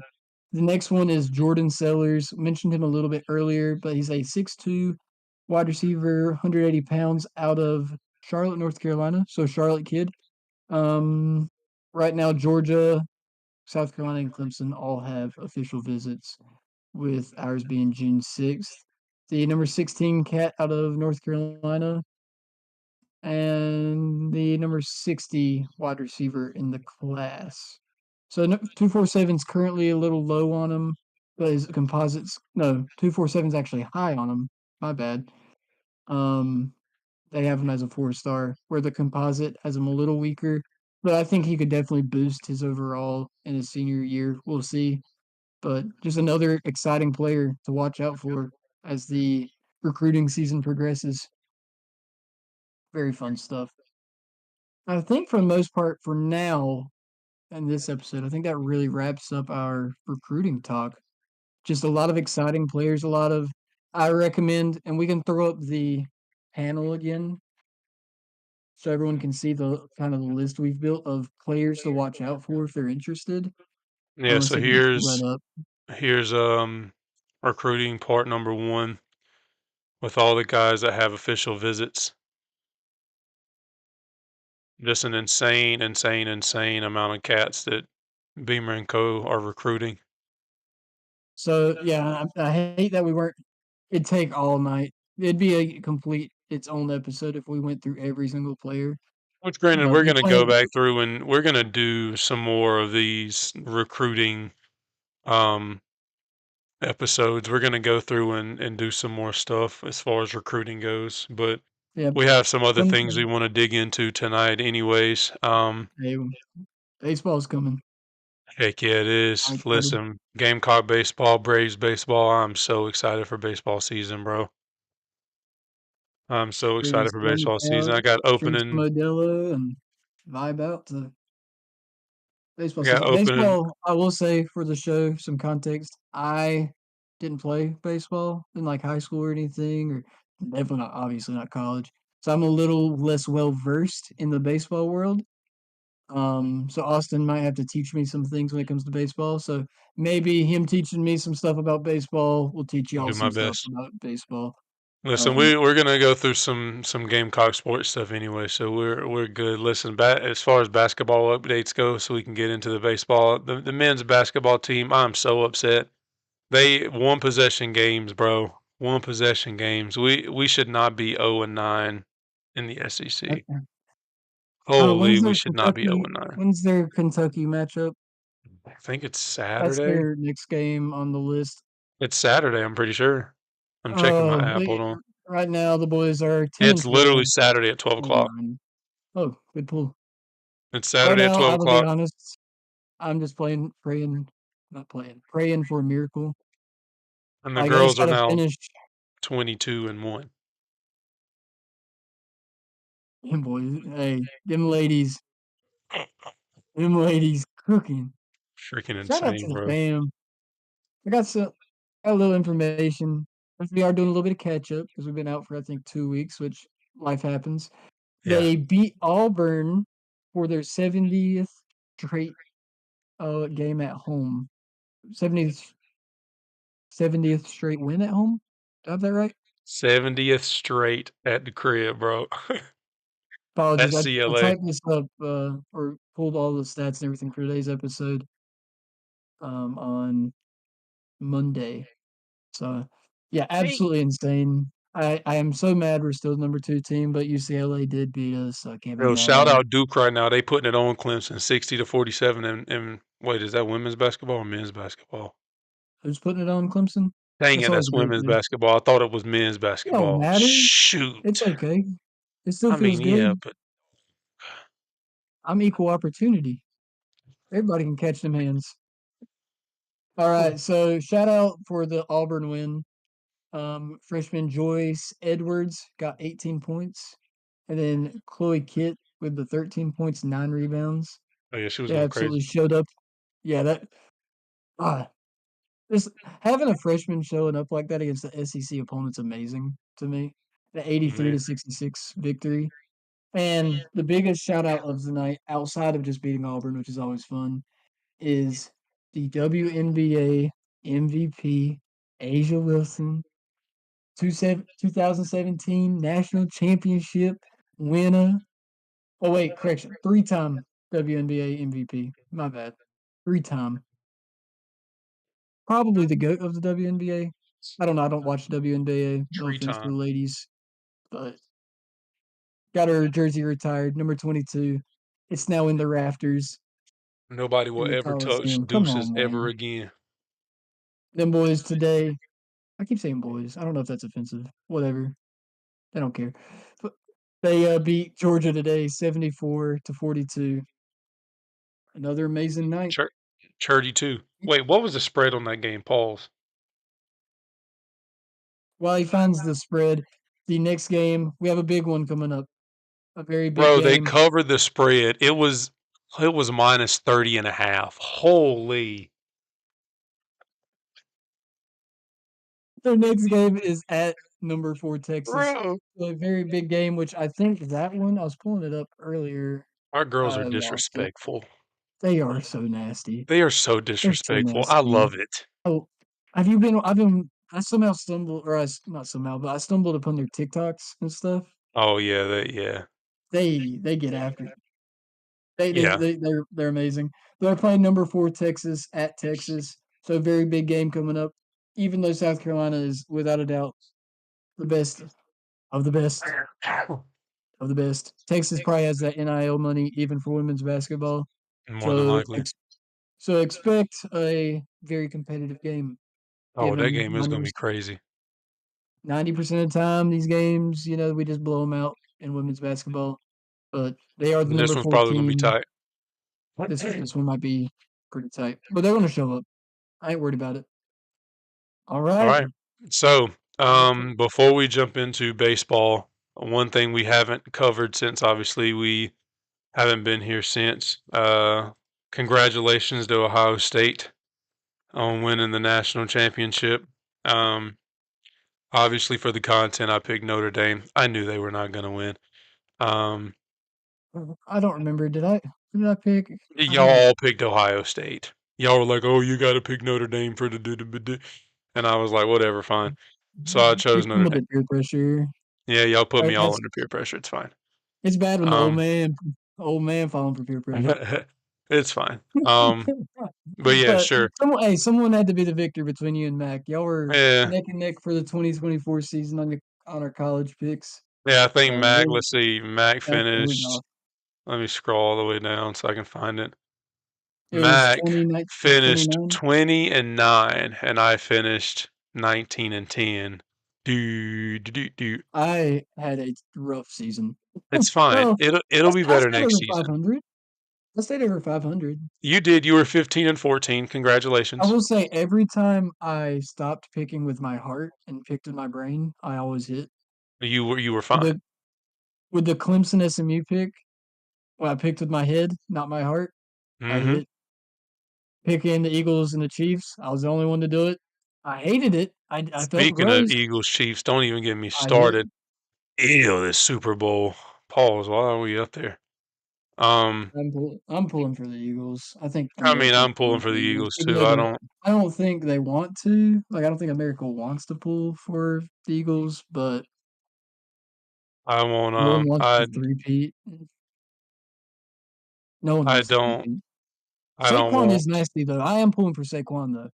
The next one is Jordan Sellers. Mentioned him a little bit earlier, but he's a 6'2" wide receiver, 180 pounds out of Charlotte, North Carolina. So Charlotte kid. Um, right now Georgia, South Carolina, and Clemson all have official visits, with ours being June 6th. The number 16 cat out of North Carolina, and the number 60 wide receiver in the class. So 247 is currently a little low on him, but his composites, no, 247 is actually high on him. My bad. Um, they have him as a 4-star, where the composite has him a little weaker. But I think he could definitely boost his overall in his senior year. We'll see. But just another exciting player to watch out for as the recruiting season progresses. Very fun stuff. I think for the most part, for now, in this episode, I think that really wraps up our recruiting talk. Just a lot of exciting players, a lot of I recommend, and we can throw up the panel again so everyone can see the kind of the list we've built of players to watch out for if they're interested. I'm Yeah, gonna so see if we can pull here's that up. here's recruiting part number 1 with all the guys that have official visits. Just an insane, insane, insane amount of cats that Beamer and Co. are recruiting. So yeah, I hate that we weren't. It'd take all night. It'd be a complete its own episode if we went through every single player. Which granted, But we're we gonna go plan. back through and we're gonna do some more of these recruiting um episodes. We're gonna go through and do some more stuff as far as recruiting goes. But Yeah, we have some other some things we want to dig into tonight anyways. hey, baseball's coming. Heck yeah, it I'm is. excited. Listen, Gamecock baseball, Braves baseball. I'm so excited for baseball season, bro. I'm so Ready to excited for sit on the baseball season. couch, I got drink some opening. Modelo, and vibe out to baseball I got season. opening. Baseball, I will say for the show, some context. I didn't play baseball in like high school or anything, or definitely not, obviously not college. So I'm a little less well versed in the baseball world. So Austin might have to teach me some things when it comes to baseball. So maybe him teaching me some stuff about baseball will teach I'll y'all do my some stuff best. about baseball. Listen, Um, we're gonna go through some Gamecock sports stuff anyway, so we're good. Listen, as far as basketball updates go, so we can get into the baseball. The men's basketball team, I'm so upset. They one possession games, bro. One possession games. We should not be 0-9 in the SEC. okay. Holy, we should not be 0-9. When's their Kentucky matchup? I think it's That's Saturday. their next game on the list. It's Saturday, I'm pretty sure. I'm checking my Oh, app. Hold on. right now the boys are 10 It's and 4, literally Saturday at 12 o'clock. 29. Oh, good pull. It's Right Saturday at now, 12 I'm gonna be o'clock, honest. I'm just praying for a miracle. and the Like I just girls are gotta now finish. 22-1. Them boys, hey, them ladies cooking. Freaking Shout out to insane, the bro. fam. I got some, got a little information. We are doing a little bit of catch up because we've been out for I think 2 weeks, which life happens. Yeah. They beat Auburn for their 70th straight game at home. 70th 70th straight win at home. Do I have that right? 70th straight at the crib, bro. At Apologies. I CLA. typed this up or pulled all the stats and everything for today's episode on Monday. So yeah, absolutely insane. I am so mad we're still number two team, but UCLA did beat us, so I can't be Yo, mad shout at it. out Duke right now. They putting it on Clemson 60-47. And wait, is that women's basketball or men's basketball? Who's putting it on Clemson? Dang That's it, always that's a great women's thing. basketball. I thought it was men's It don't basketball. matter. It's Shoot. okay. It still I feels mean, good. yeah, but I'm equal opportunity. Everybody can catch them hands. All right, so shout out for the Auburn win. Freshman Joyce Edwards got 18 points, and then Chloe Kitt with the 13 points, 9 rebounds. oh yeah, she was They going absolutely crazy. showed up. Yeah, that ah, this having a freshman showing up like that against the SEC opponent's amazing to me. The 83 Man, to 66 victory. And the biggest shout out of the night, outside of just beating Auburn, which is always fun, is the WNBA MVP Asia Wilson 2017 national championship winner. Oh wait, correction, three-time WNBA MVP. My bad, three-time. Probably the goat of the WNBA. I don't know. I don't watch WNBA. No tree offense to the time. ladies, but got her jersey retired, number 22. It's now in the rafters Nobody in will the ever touch Coliseum. Come Deuces on, ever man. again. Them boys today. I keep saying boys. I don't know if that's offensive. Whatever. I don't care. But they beat Georgia today, 74 to 42. Another amazing night. Chur 32. Wait, what was the spread on that game? Pause. While he finds the spread, the next game we have a big one coming up. A very big Bro, they game. covered the spread. It was minus 30.5. Holy. Their next game is at number 4 Texas. Bro. A very big game, which I think that one I was pulling it up earlier. Our girls are I lost it. disrespectful. They are so nasty. They are so They're so disrespectful. I nasty. love it. Oh, have you been? I somehow stumbled, or not somehow, but I stumbled upon their TikToks and stuff. Oh yeah, yeah. They get after it. Yeah. They're amazing. They're playing number 4 Texas at Texas, so a very big game coming up. Even though South Carolina is without a doubt the best of the best of the best. Texas probably has that NIL money even for women's basketball. More than So likely. expect a very competitive game Oh, that given game is gonna be crazy. 90% of the time these games, we just blow them out in women's basketball. But they are the This number one's 4 probably gonna be team. tight. This one might be pretty tight, but they're gonna show up. I ain't worried about it. All All right. right. So, Okay. before we jump into baseball, one thing we haven't covered since obviously we haven't been here since. Congratulations to Ohio State on winning the national championship. Um, Obviously for the content, I picked Notre Dame. I knew they were not going to win. Um, I don't remember. Who did I pick? I y'all think all picked Ohio State. Y'all were like, "Oh, you got to pick Notre Dame for the," and I was like, "Whatever, fine." So I chose it's some Notre of Dame. the peer pressure. Yeah, y'all put me all That's under peer pressure. It's fine. it's bad when the Um, old man falling for peer pressure. it's fine. But yeah, But sure. someone had to be the victor between you and Mac. Y'all were Yeah, neck and neck for the 2024 season on our college picks. yeah. I think So Mac. Let's see. Mac Mac pulled it finished. off. Let me scroll all the way down so I can find it. It was Mac finished 29. 20-9, and I finished 19-10. Do. I had a rough season. It's fine. Well, It'll be I better stayed next over season. 500. I stayed over 500. You did. You were 15-14. I Congratulations. will say every time I stopped picking with my heart and picked with my brain, I always hit. You were With fine. the Clemson SMU pick, when I picked with my head, not my heart, I Mm-hmm. hit. Picking the Eagles and the Chiefs, I was the only one to do it. I hated it. I felt Speaking of gross. Eagles Chiefs, don't even get me I hit. started. Ew, this Super Bowl. Pause. Why are we up there? Um, I'm pulling for the Eagles. I think I mean, America's I'm pulling pulling for for the the Eagles, Eagles even too. though I don't think they want to. Like I don't think America wants to pull for the Eagles, but I won't. no one wants to three-peat. No one I wants to don't. three-peat. I don't Saquon want. is nasty though. I am pulling for Saquon though.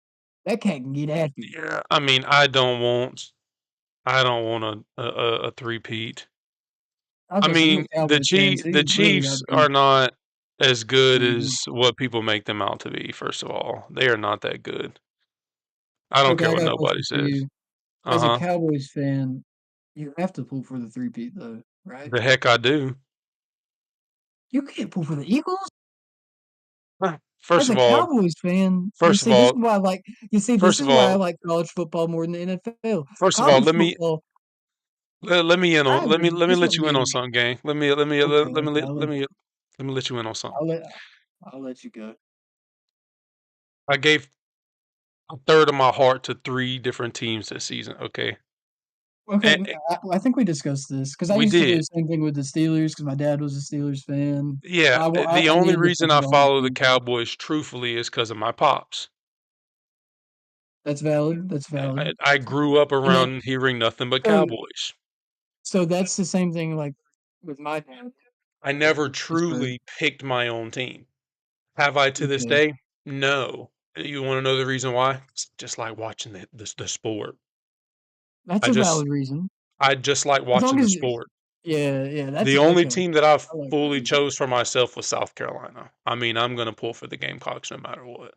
That cat can get after you. Yeah, I mean, I don't want. I don't want a three-peat. I was I gonna say you're mean, a Cowboys fan, so The you really got Chiefs to be. are not as good Mhm. as what people make them out to be. First of all, they are not that good. I don't Okay, care I what got a nobody question for says. you. Uh As a huh. Cowboys fan, you have to pull for the three-peat though, right? The heck I do. You can't pull for the Eagles? First As of a all, Cowboys fan, first of all, this first is of why I all, like college football more than the NFL. first of all, College football, let me in I on agree. let me This let might you be in on a something, gang. okay, Let me okay. let me let you in on something. I'll let I'll let you go. I gave a third of my heart to three different teams this season. Okay, Okay, and I think we discussed this because I we used to do did. the same thing with the Steelers because my dad was a Steelers fan. Yeah, the I only named a reason bunch I of all my follow the teams though. Cowboys truthfully is because of my pops. That's valid. That's valid. I grew up And then around hearing nothing but so Cowboys. so that's the same thing like with my dad I never in Pittsburgh. truly picked my own team. Have I to this Okay. day? No. You want to know the reason why? It's just like watching the sport. That's I a just valid reason. I just like As long watching the as sport. yeah, that's The only okay. team that I I like that fully reason. chose for myself was South Carolina. I mean, I'm gonna pull for the Gamecocks no matter what.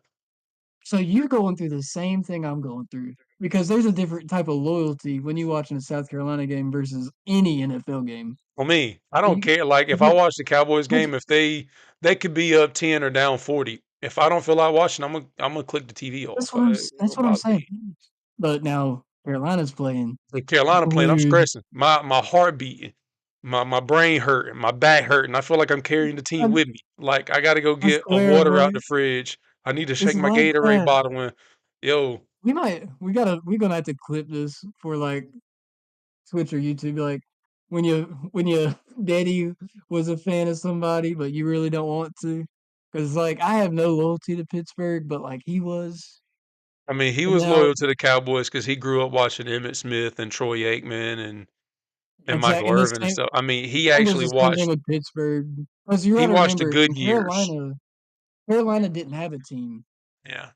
So you're going through the same thing I'm going through because there's a different type of loyalty when you watching a South Carolina game versus any NFL game. For me, I don't You, care. Like if I but, watch the Cowboys but game, if they could be up 10 or down 40. If I don't feel like watching, I'm gonna click the TV off. It that's don't what I'm bother saying. me. But now Carolina's playing With Carolina playing, I'm glued. stressing. My heart beating. My brain hurting, my back hurting. I feel like I'm carrying the team I, with me. Like I gotta go I get a swear, water bro, out the fridge. I need to it's shake my like Gatorade that. bottle in. Yo, We're gonna have to clip this for like Twitch or YouTube, like when your daddy was a fan of somebody, but you really don't want to, because like I have no loyalty to Pittsburgh, but like he was, I mean, he and was now loyal to the Cowboys because he grew up watching Emmitt Smith and Troy Aikman and exact Michael and the Irvin and same. stuff. I mean, I think it was the same thing with Pittsburgh, because you got he to watched the remember good in years. Carolina didn't have a team Yeah.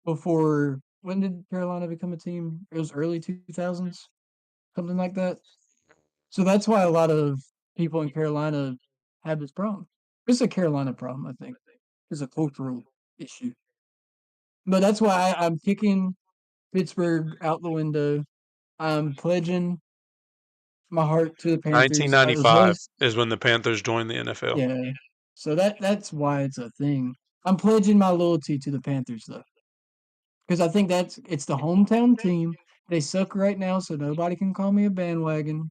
before. When did Carolina become a team? It was early 2000s, something like that. So that's why a lot of people in Carolina have this problem. It's a Carolina problem, I think. It's a cultural issue. But that's why I'm kicking Pittsburgh out the window. I'm pledging my heart to the Panthers. As long 1995 as is when the Panthers joined the NFL. yeah. So that's why it's a thing. I'm pledging my loyalty to the Panthers though. Because I think it's the hometown team. They suck right now, so nobody can call me a bandwagon.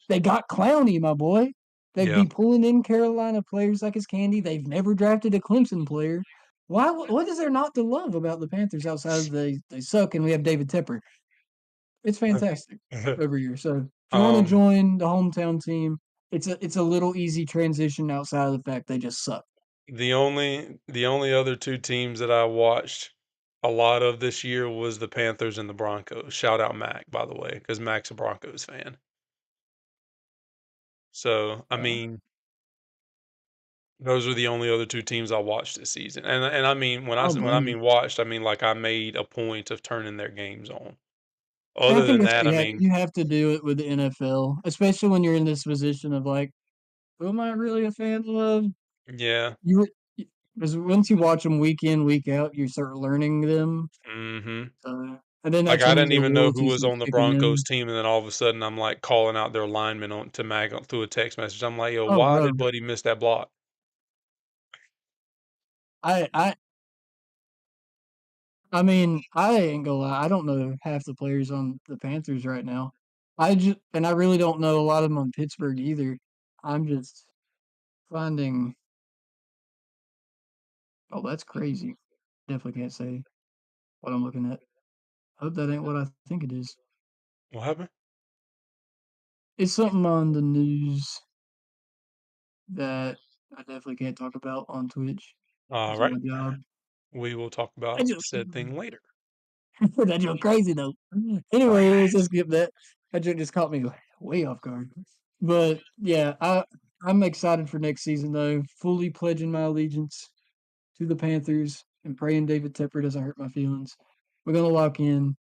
They got Clowney, my boy. They'd Yeah. be pulling in Carolina players like it's candy. They've never drafted a Clemson player. What is there not to love about the Panthers outside of they suck and we have David Tepper? It's fantastic over here. So if you want to Um, join the hometown team, it's a little easy transition outside of the fact they just suck. the only other 2 teams that I watched a lot of this year was the Panthers and the Broncos. Shout out Mac, by the way, because Mac's a Broncos fan. So, I Uh, mean, those are the only other 2 teams I watched this season, and I mean, I don't when I blame you. mean watched, I mean, like, I made a point of turning their games on. And I Other think than that's what that, I mean, you have to do it with the NFL, especially when you're in this position of like, who am I really a fan of? yeah, You because once you watch them week in, week out, you start learning them, mhm. and then Like, that's I when didn't the even know who loyalty was starts on the kicking Broncos in. team, and then all of a sudden, I'm, like, calling out their linemen on to Mac on through a text message. I'm like, "Yo, Oh, why bro, did Buddy miss that block?" I I I mean, I ain't gonna lie, I don't know half the players on the Panthers right now. I really don't know a lot of them on Pittsburgh either. I'm just finding oh, that's crazy. Definitely can't say what I'm looking at. Hope that ain't what I think it is. What happened? It's something on the news that I definitely can't talk about on Twitch because of Alright. my job. We will talk I about just said thing later. that joke crazy though. Anyways, let's Alright. skip that. That joke just caught me way off guard. But yeah, I'm excited for next season though. Fully pledging my allegiance to the Panthers and praying David Tepper doesn't hurt my feelings. We're gonna lock in,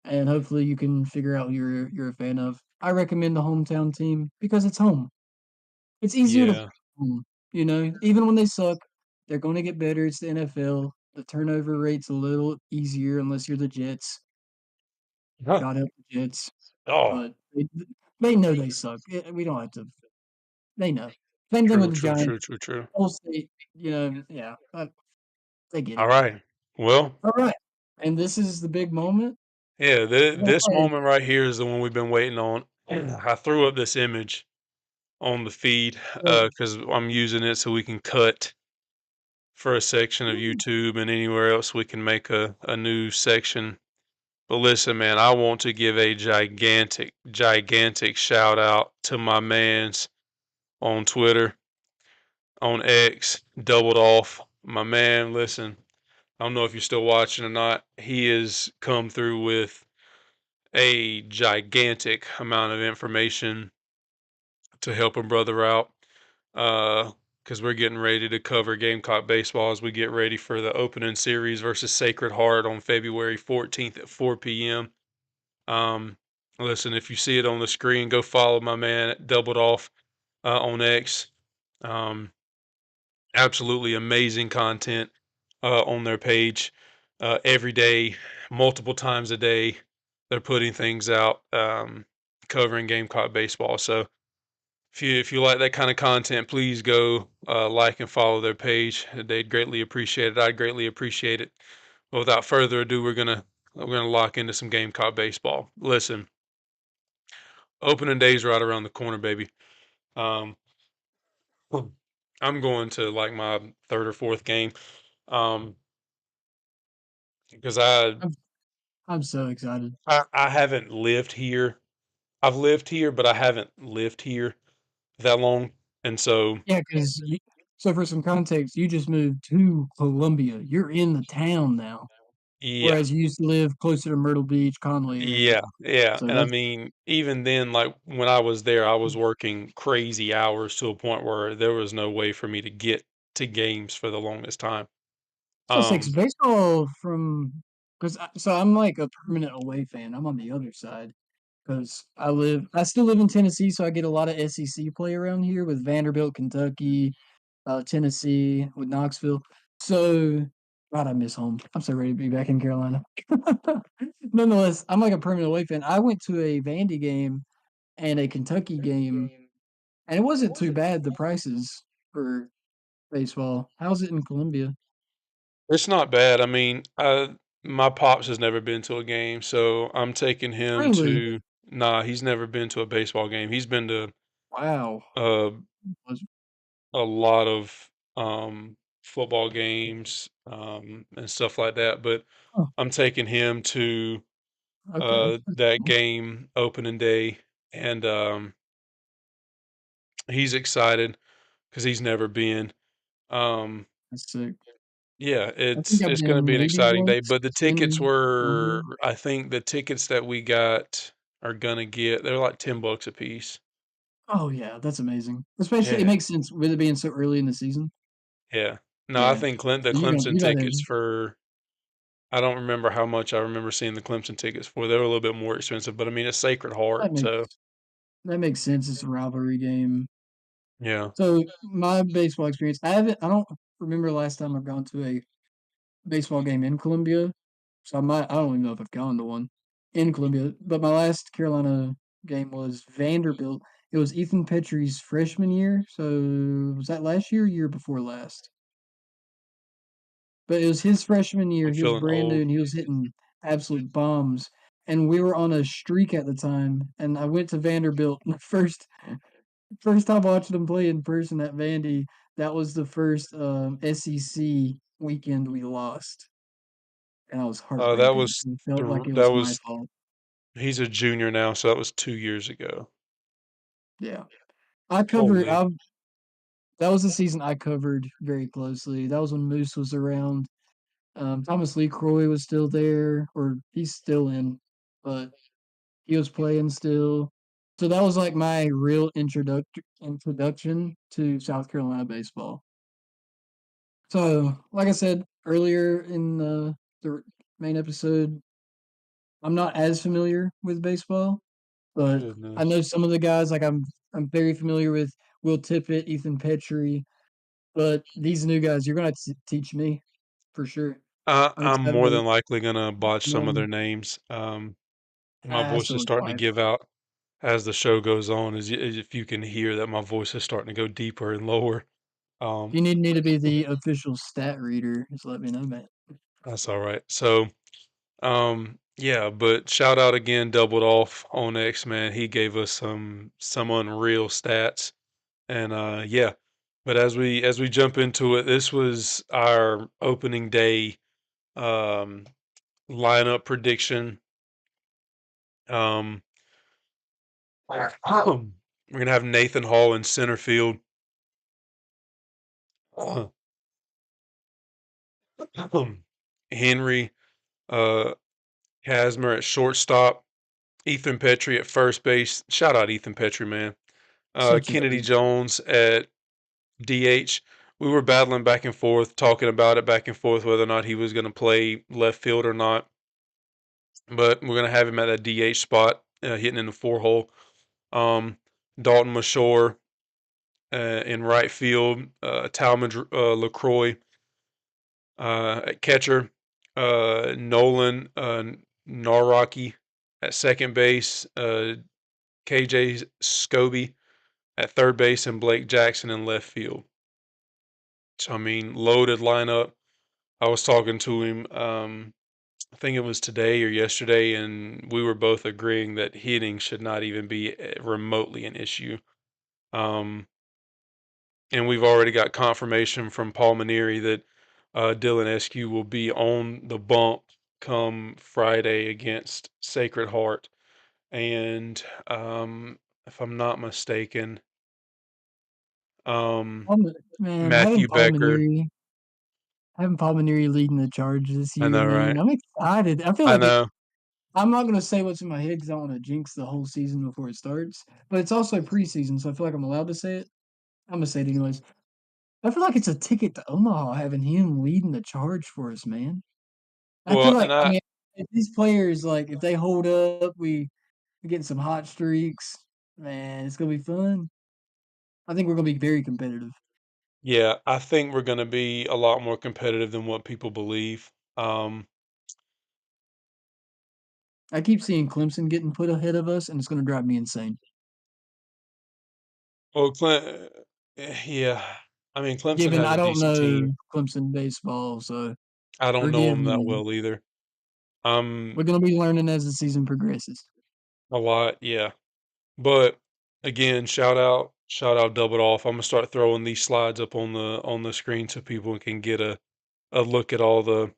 and hopefully you can figure out who you're a fan of. I recommend the hometown team because it's home. It's easier to Yeah. home, even when they suck, they're gonna get better. It's the NFL. The turnover rate's a little easier unless you're the Jets. Huh. God help the Jets, Oh, but they know they suck. We don't have to. They know. Same thing with true, the true, true, Giants. true, true. Whole state, yeah, they get it. Alright. Well, All right, and this is the big moment. yeah, I'm gonna this play. moment right here is the one we've been waiting on. I threw up this image on the feed, So, because I'm using it so we can cut for a section of YouTube and anywhere else we can make a new section. But listen, man, I want to give a gigantic, gigantic shout out to my mans on Twitter, on X, doubled off. My man, listen, I don't know if you're still watching or not. He has come through with a gigantic amount of information to help a brother out. Because we're getting ready to cover Gamecock baseball as we get ready for the opening series versus Sacred Heart on February 14th at 4 p.m. Um, listen, if you see it on the screen, go follow my man at Doubled Off on X. Um, Absolutely amazing content on their page every day, multiple times a day. They're putting things out covering Gamecock baseball. So if you like that kind of content, please go like and follow their page. They'd greatly appreciate it. I'd greatly appreciate it. But without further ado, we're gonna lock into some Gamecock baseball. Listen, opening day's right around the corner, baby. Um, I'm going to like my third or fourth game. Um, because I'm I'm so excited. I haven't lived here. I've lived here, but I haven't lived here that long, and so Yeah, because so for some context, you just moved to Columbia. You're in the town now, yeah, whereas you used to live closer to Myrtle Beach, Conway area. yeah, yeah. So And I that's mean, even then, like when I was there, I was working crazy hours to a point where there was no way for me to get to games for the longest time. so it's like Um, baseball from because so I'm like a permanent away fan. I'm on the other side because I still live in Tennessee, so I get a lot of SEC play around here with Vanderbilt, Kentucky, Tennessee, with Knoxville. So, God, I miss home. I'm so ready to be back in Carolina. Nonetheless, I'm like a permanent away fan. I went to a Vandy game and a Kentucky game, and it wasn't too bad. The prices for baseball. How's it in Columbia? it's not bad. I mean, my pops has never been to a game, so I'm taking him Really? to. Nah, he's never been to a baseball game. He's been to Wow. uh, Was a lot of. Um, football games, and stuff like that, but Oh, I'm taking him to, okay. That's that cool. game opening day, and, he's excited because he's never been. Um, That's sick. yeah, I think I've it's gonna been be an maybe exciting day, once but the tickets in one were year. I think the tickets that we got are gonna get they're like $10 a piece. Oh, yeah, that's amazing. Especially it Yeah, makes sense with it being so early in the season. yeah. No, I Yeah. think the So Clemson you're gonna tickets for I don't remember how much I remember seeing the Clemson tickets for. They were a little bit more expensive, but I mean, it's Sacred Heart, that so makes that makes sense. It's a rivalry game. yeah. So my baseball experience, I don't remember last time I've gone to a baseball game in Columbia. So I don't even know if I've gone to one in Columbia. But my last Carolina game was Vanderbilt. It was Ethan Petrie's freshman year. So was that last year or year before last? But it was his freshman year. I'm He was feeling brand new old. and he was hitting absolute bombs. And we were on a streak at the time. And I went to Vanderbilt. And the first time watching him play in person at Vandy, that was the first SEC weekend we lost. And I was That heartbroken. was It felt like it that was my was fault. he's a junior now, so that was 2 years ago. Yeah. I covered Holy. I that was the season I covered very closely. That was when Moose was around. Thomas Lee Croy was still there, or he's still in, but he was playing still. So that was like my real introduction to South Carolina baseball. So, like I said earlier in the main episode, I'm not as familiar with baseball, but I know Goodness. some of the guys. Like I'm very familiar with Will Tippett, Ethan Petrie, but these new guys, you're gonna have to teach me for sure. I'm I'm excited more to than likely gonna botch some of their learn. names. My voice So is is starting to life. give out as the show goes on, as if you can hear that my voice is starting to go deeper and lower. If Um, you need me to be the official stat reader, just let me know, man. that's all right. So, yeah, but shout out again, doubled off on X, man. He gave us some unreal stats, and yeah. But as we jump into it, this was our opening day um lineup prediction. Um, we're gonna have Nathan Hall in center field. Henry, uh, Hasmer at shortstop, Ethan Petrie at first base. Shout out Ethan Petrie, man. Such a Kennedy beast. Jones at DH. We were battling back and forth, talking about it back and forth whether or not he was going to play left field or not. But we're going to have him at that DH spot, hitting in the four hole. Um, Dalton Mashore in right field, Talmadge LaCroix at catcher, Nolan Naraki at second base, KJ Scobie at third base, and Blake Jackson in left field. So, I mean, loaded lineup. I was talking to him, I think it was today or yesterday, and we were both agreeing that hitting should not even be remotely an issue. Um, and we've already got confirmation from Paul Maneri that Dylan Eskew will be on the bump come Friday against Sacred Heart. And if I'm not mistaken, um, Man, Matthew Becker. Having Paul Maneri leading the charge this I year, know, man, right? I'm excited. I feel I like it. know. I'm not gonna say what's in my head because I don't want to jinx the whole season before it starts. But it's also preseason, so I feel like I'm allowed to say it. I'm gonna say it anyways. I feel like it's a ticket to Omaha having him leading the charge for us, man. I feel Well, like and I I mean, if these players like if they hold up, we getting some hot streaks. Man, it's gonna be fun. I think we're gonna be very competitive. yeah, I think we're going to be a lot more competitive than what people believe. Um, I keep seeing Clemson getting put ahead of us, and it's gonna drive me insane. well, yeah, I mean, Clemson Given has I a don't decent know team. Clemson baseball, so I don't know forgive them that me. well either. Um, We're gonna be learning as the season progresses. a lot, yeah. But again, shout out Shout out Double Off. I'm gonna start throwing these slides up on the screen so people can get a look at all the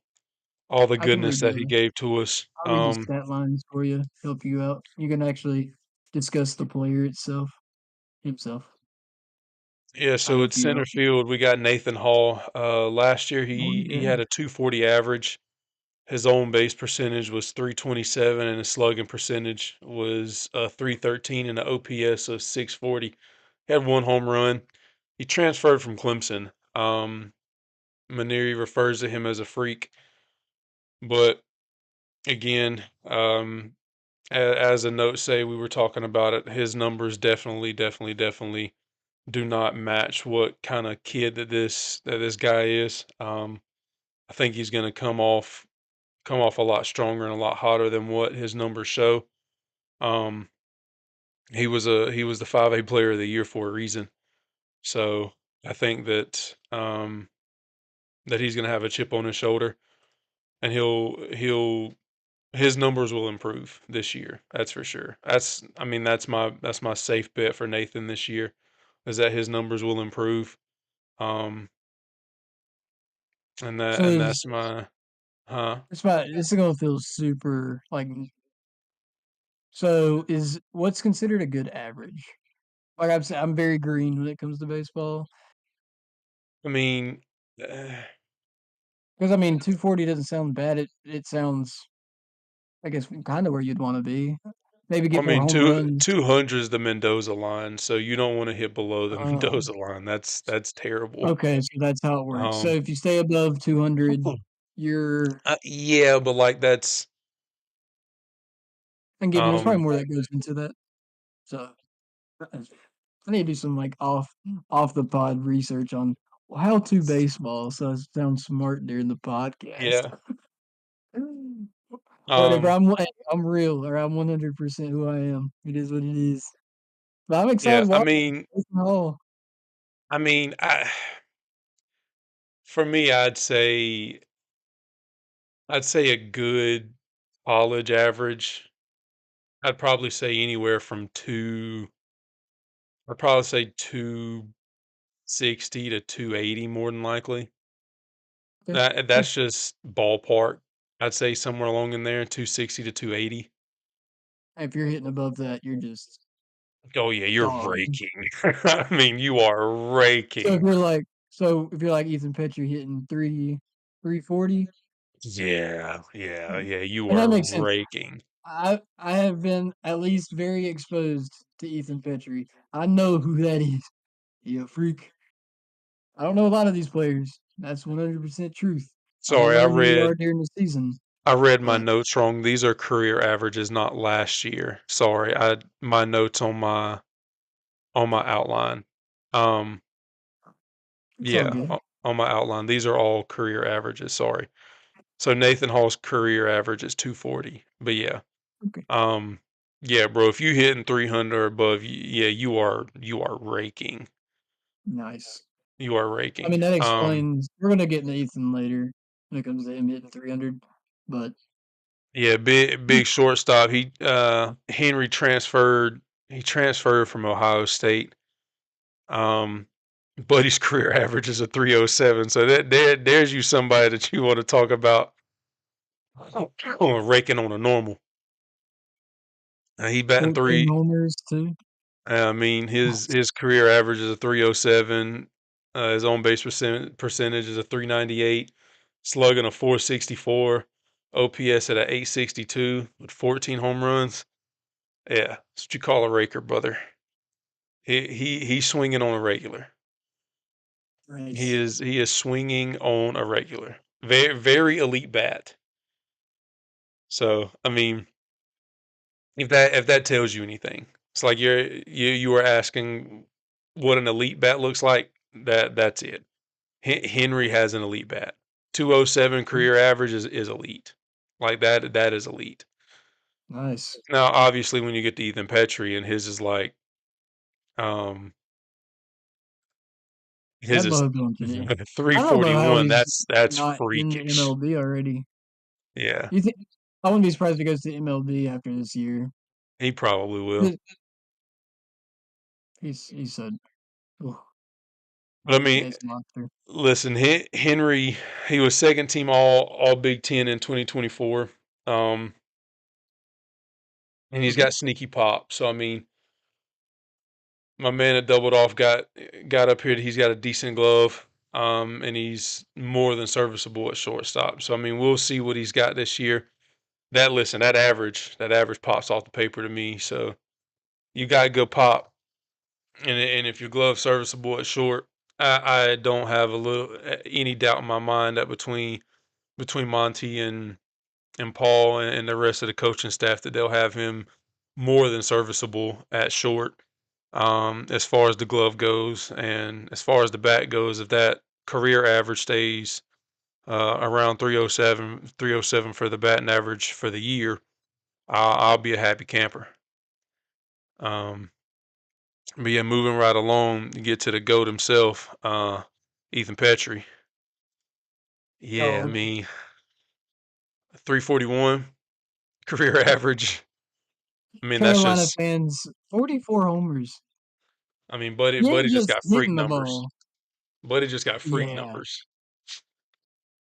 I can goodness read that he the gave to us. I'll read the stat lines for you, help you out. You can actually discuss the player himself. Yeah, I'll so help at you center out. field we got Nathan Hall. Last year Oh he yeah. had a 240 average. His on base percentage was 327, and his slugging percentage was 313, and an OPS of 640. He had one home run. He transferred from Clemson. Maneri refers to him as a freak, but again, as a note say, we were talking about it. His numbers definitely do not match what kind of kid that this guy is. I think he's going to come off a lot stronger and a lot hotter than what his numbers show. Um, he was the 5A player of the year for a reason. So I think that he's going to have a chip on his shoulder, and he'll his numbers will improve this year. That's for sure. I mean that's my safe bet for Nathan this year is that his numbers will improve. Um, So and is that's my huh. this is gonna feel super like so is what's considered a good average? Like I'm saying, I'm very green when it comes to baseball. I mean, uh, Because I mean 240 doesn't sound bad. It sounds I guess kind of where you'd want to be. Maybe I get more mean home runs. 200 is the Mendoza line, so you don't want to hit below the Uh, Mendoza line. That's terrible. okay, so that's how it works. So Um, if you stay above 200, you're yeah, but like that's and getting there's probably um, more that goes into that. So I need to do some like off the pod research on how to baseball, so I sound smart during the podcast. yeah, Whatever, um, I'm real, or I'm 100% who I am. It is what it is. But I'm yeah. excited to watch it. Oh, I mean, for me, I'd say a good college average. I'd probably say anywhere from I'd probably say 260 to 280 more than likely. okay. Yeah. That's just ballpark. I'd say somewhere along in there, 260 to 280. If you're hitting above that, you're just Oh yeah, you're dog. raking. I mean, you are So if raking. you're like, so if you're like Ethan Petrie hitting 340, Yeah, you and that are makes sense. raking. I have been at least very exposed to Ethan Petrie. I know who that is. You a freak. I don't know a lot of these players. That's 100% truth. I will Sorry, learn who you are during the season. I read my But notes wrong. These are career averages, not last year. Sorry, I my notes on my outline. Um, it's all yeah, good. on my outline. These are all career averages. Sorry. So Nathan Hall's career average is 240. But yeah, Okay. um, yeah, bro. If you hitting 300 or above, yeah, you are raking. Nice. You are I mean, raking. that explains. We're gonna get into Ethan later when it comes to him hitting 300. But Yeah, big shortstop. Henry transferred. He transferred from Ohio State. Um, Buddy's career average is a 307. So there's you somebody that you want to talk about raking on a normal. He batting 14 three. homers too. I mean Nice. his career average is a 307. His on base percentage is a 398. Slugging a 464. OPS at a 862 with 14 home runs. Yeah, that's what you call a raker, brother. He's swinging on a regular. Nice. He is swinging on a regular. Very elite bat. So, I mean, if that tells you anything, it's like you were asking what an elite bat looks like. That's it. Henry has an elite bat. 207 career average is elite. Like that is elite. Nice. Now, obviously, when you get to Ethan Petrie and his is like um his That is bug going to the. I don't know how 341. he's That's not in the freakish. MLB already. Yeah, You think? I wouldn't be surprised if he goes to MLB after this year. he probably will. The- He said, "Oh, But I mean, guy's a monster." listen, Henry, he was second team all Big Ten in 2024. Um, and he's Okay. got sneaky pop. So I mean, my man at doubled off got up here. He's got a decent glove. And he's more than serviceable at shortstop. So I mean, we'll see what he's got this year. That average pops off the paper to me. So you gotta go pop. And if your glove's serviceable at short, I don't have any doubt in my mind that between Monty and Paul and the rest of the coaching staff that they'll have him more than serviceable at short. As far as the glove goes, and as far as the bat goes, if that career average stays around 307 for the batting average for the year, I'll be a happy camper. Um, but yeah, moving right along, you get to the GOAT himself, Ethan Petrie. Yeah, I Oh, mean, 341 career average. I mean, that's Carolina just, fans, 44 homers. I mean, He Buddy ain't just just got freak hitting the numbers. ball. Buddy just got freak Yeah, numbers.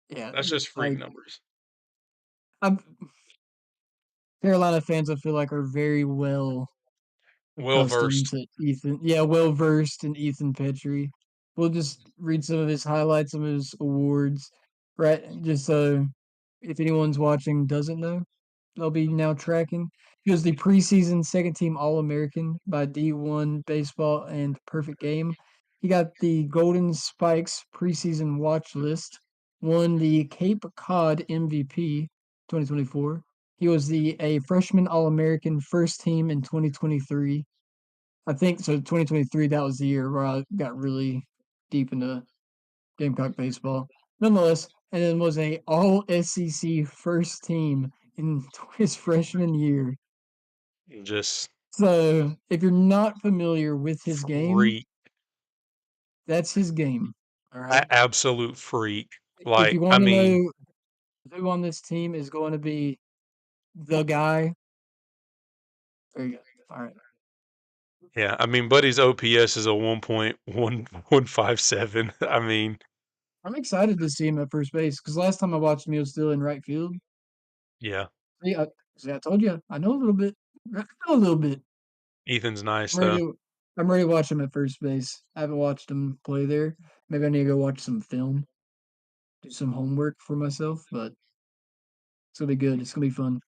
yeah. That's just freak Like, numbers. I'm, Carolina fans, I feel like, are very well Well accustomed versed. to Ethan. Yeah, well versed in Ethan Petrie. We'll just read some of his highlights, some of his awards, right? Just so if anyone's watching doesn't know, they'll be now tracking. He was the preseason second team All American by D1 Baseball and Perfect Game. He got the Golden Spikes preseason watch list, won the Cape Cod MVP 2024. He was the a freshman All American first team in 2023. I think so. 2023, that was the year where I got really deep into Gamecock baseball. Nonetheless, and then was a All SEC first team in his freshman year. Just So if you're not familiar with his game, freak. that's his game. All right. Absolute freak. If you Like, I want to mean, know who on this team is going to be the guy, there you go. All right. yeah, I mean, Buddy's OPS is a 1.1157. I mean, I'm excited to see him at first base because last time I watched him, he was still in right field. yeah, See, I told you, I know a little bit. I know a little bit. Ethan's nice I'm though. ready. I'm ready to watch him at first base. I haven't watched him play there. Maybe I need to go watch some film, do some homework for myself. But it's gonna be good. It's gonna be fun.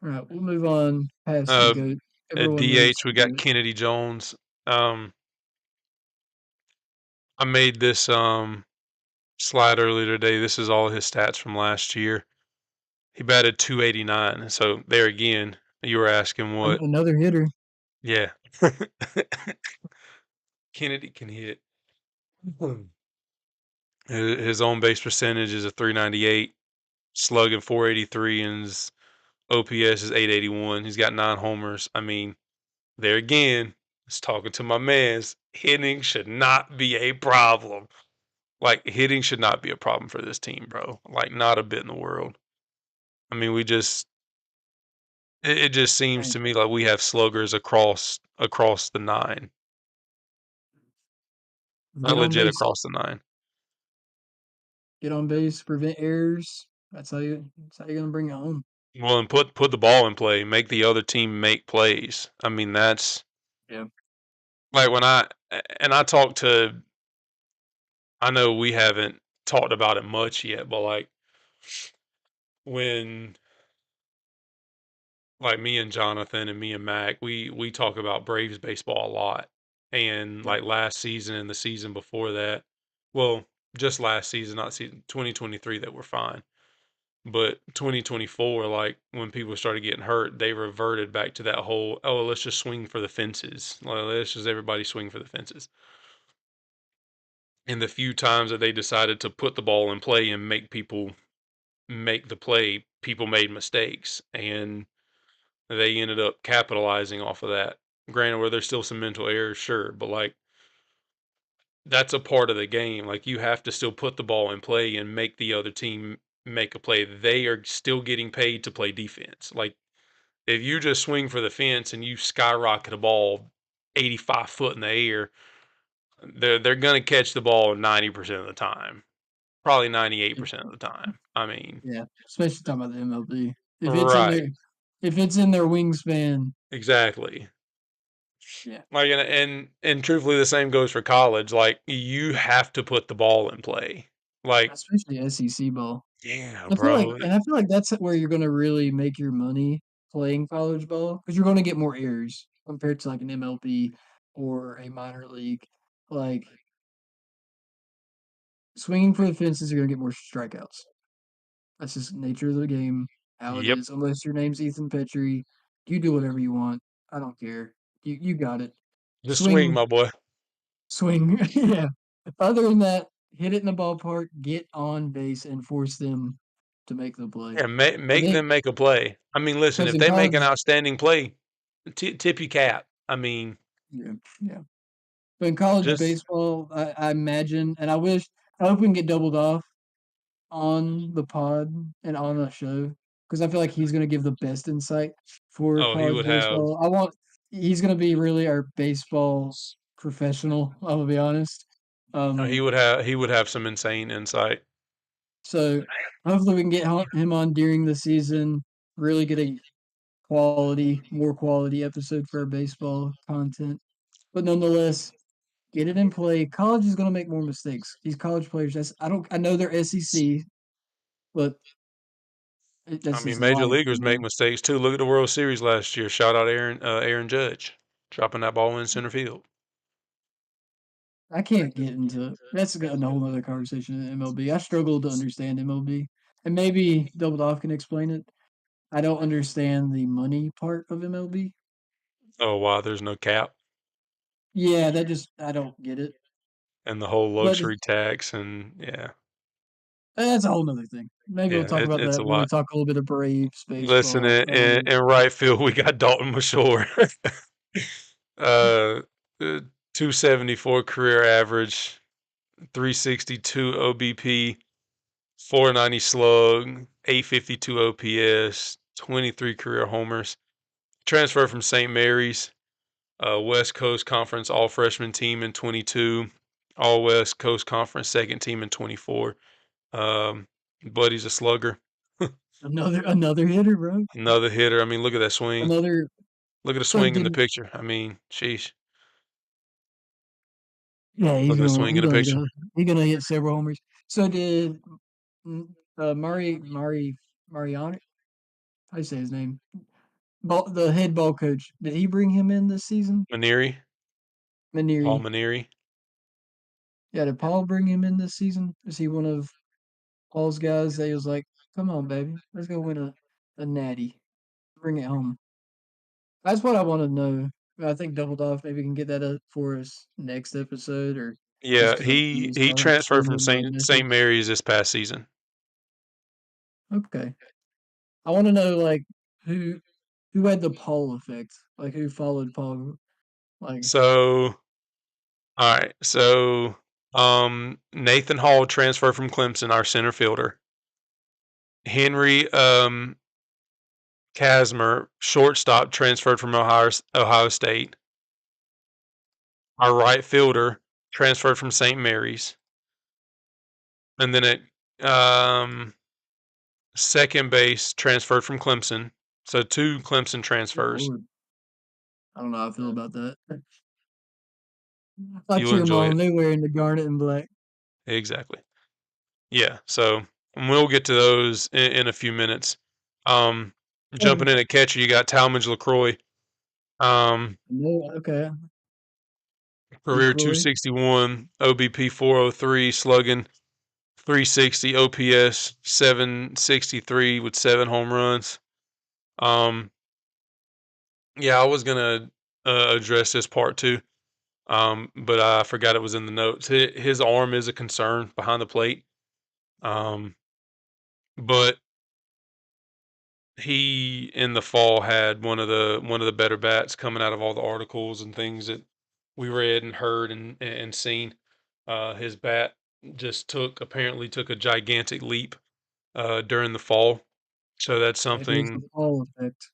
All right, we'll move on past the Uh, goat. at Everyone knows DH, we the got goat. Kennedy Jones. Um, I made this slide earlier today. This is all his stats from last year. He batted 289. So there again, you were asking what? Another hitter. Yeah. Kennedy can hit. His on base percentage is a 398, slugging 483, and his OPS is 881. He's got 9 homers. I mean, there again, it's talking to my man's hitting should not be a problem. Like, hitting should not be a problem for this team, bro. Like, not a bit in the world. I mean, it just seems Right. to me like we have sluggers across the nine, not Get on legit base. across the nine. Get on base. Prevent errors. That's how you. That's how you're gonna bring it home. Well, and put the ball in play, make the other team make plays. I mean, that's Yeah. like when I talk to. I know we haven't talked about it much yet, but when me and Jonathan and me and Mac, we talk about Braves baseball a lot. And Yeah. like last season and the season before that, well, just last season, not season 2023 that were fine. But 2024, like when people started getting hurt, they reverted back to that whole, oh, let's just swing for the fences. Like, let's just everybody swing for the fences. And the few times that they decided to put the ball in play and make people make the play, people made mistakes. And they ended up capitalizing off of that. Granted, were there still some mental errors? Sure, but that's a part of the game. Like you have to still put the ball in play and make the other team make a play. They are still getting paid to play defense. Like if you just swing for the fence and you skyrocket a ball 85 foot in the air, they're gonna catch the ball 90% of the time, probably 98% of the time. I mean, Yeah, especially talking about the MLB. If it's in right, their if it's in their wingspan, exactly. yeah, Like, and truthfully, the same goes for college. Like, you have to put the ball in play. Like, especially SEC ball. yeah, I bro. feel like that's where you're gonna really make your money playing college ball because you're gonna get more errors compared to like an MLB or a minor league. Like swinging for the fences, you're gonna get more strikeouts. That's just nature of the game, how it Yep. is. Unless your name's Ethan Petrie, you do whatever you want. I don't care. You got it. Just swing, Swing, my boy. swing. Yeah. Other than that, hit it in the ballpark, get on base, and force them to make the play. Yeah, I make think them make a play. I mean, listen, because if in they make an college, outstanding play, tip your cap. I mean, yeah, yeah. But in college just baseball, I imagine, and I hope we can get doubled off on the pod and on the show because I feel like he's going to give the best insight for oh, he college would have baseball. He's going to be really our baseball professional. I will be honest. Um, he would have some insane insight. so hopefully we can get him on during the season. Really get a more quality episode for our baseball content. But nonetheless, get it in play. College is going to make more mistakes. These college players, I know they're SEC, but I that's mean, just major life, leaguers make mistakes too. Look at the World Series last year. Shout out Aaron Judge dropping that ball in center field. I can't get into that's a whole other conversation in MLB. I struggle to understand MLB, and maybe Double Off can explain it. I don't understand the money part of MLB. Oh wow, there's no cap Yeah, I don't get it. and the whole But luxury tax and yeah, that's a whole nother thing. Maybe we'll yeah, talk about it's a that when we lot. talk a little bit of Braves Listen, baseball. in right field, we got Dalton Mashore. uh, 274 career average, 362 OBP, 490 slug, 852 OPS, 23 career homers. Transferred from St. Mary's, West Coast Conference All Freshman team in 22, All West Coast Conference second team in 24. Buddy's a slugger, Another hitter, bro. another hitter. I mean, look at that swing. Another. Look at the So swing in the did picture. I mean, sheesh. yeah, Look at the swing in the picture. he's gonna hit several homers. So did Mariani? How do you say his name? The head ball coach, did he bring him in this season? Maneri, Paul Maneri. Maneri. Yeah, did Paul bring him in this season? Is he one of Paul's guys that he was like, "Come on, baby, let's go win a natty, bring it home." That's what I want to know. I think Double Dog maybe can get that up for us next episode, or just Yeah, because I'm curious he to transferred understand from more about St. methods. Mary's this past season. Okay, I want to know like who who had the Paul effect, like who followed Paul, like So, all right. So, Nathan Hall transferred from Clemson, our center fielder. Henry Casmer, shortstop, transferred from Ohio State. Our right fielder transferred from St. Mary's, and then at second base transferred from Clemson. So two Clemson good transfers. Lord, I don't know how I feel about that. I You'll cheer them enjoy on. it. They wearing the garnet and black. Exactly. Yeah. So we'll get to those in a few minutes. Um, Jumping Oh, in at catcher, you got Talmadge LaCroix. Um, no, okay, Career LaCroix. 261, OBP 403, slugging 360, OPS 763 with 7 home runs. Um, yeah, I was gonna address this part too, but I forgot it was in the notes. His arm is a concern behind the plate, um, but he in the fall had one of the better bats coming out of all the articles and things that we read and heard and seen. His bat just apparently took a gigantic leap during the fall, so that's It is the Paul effect.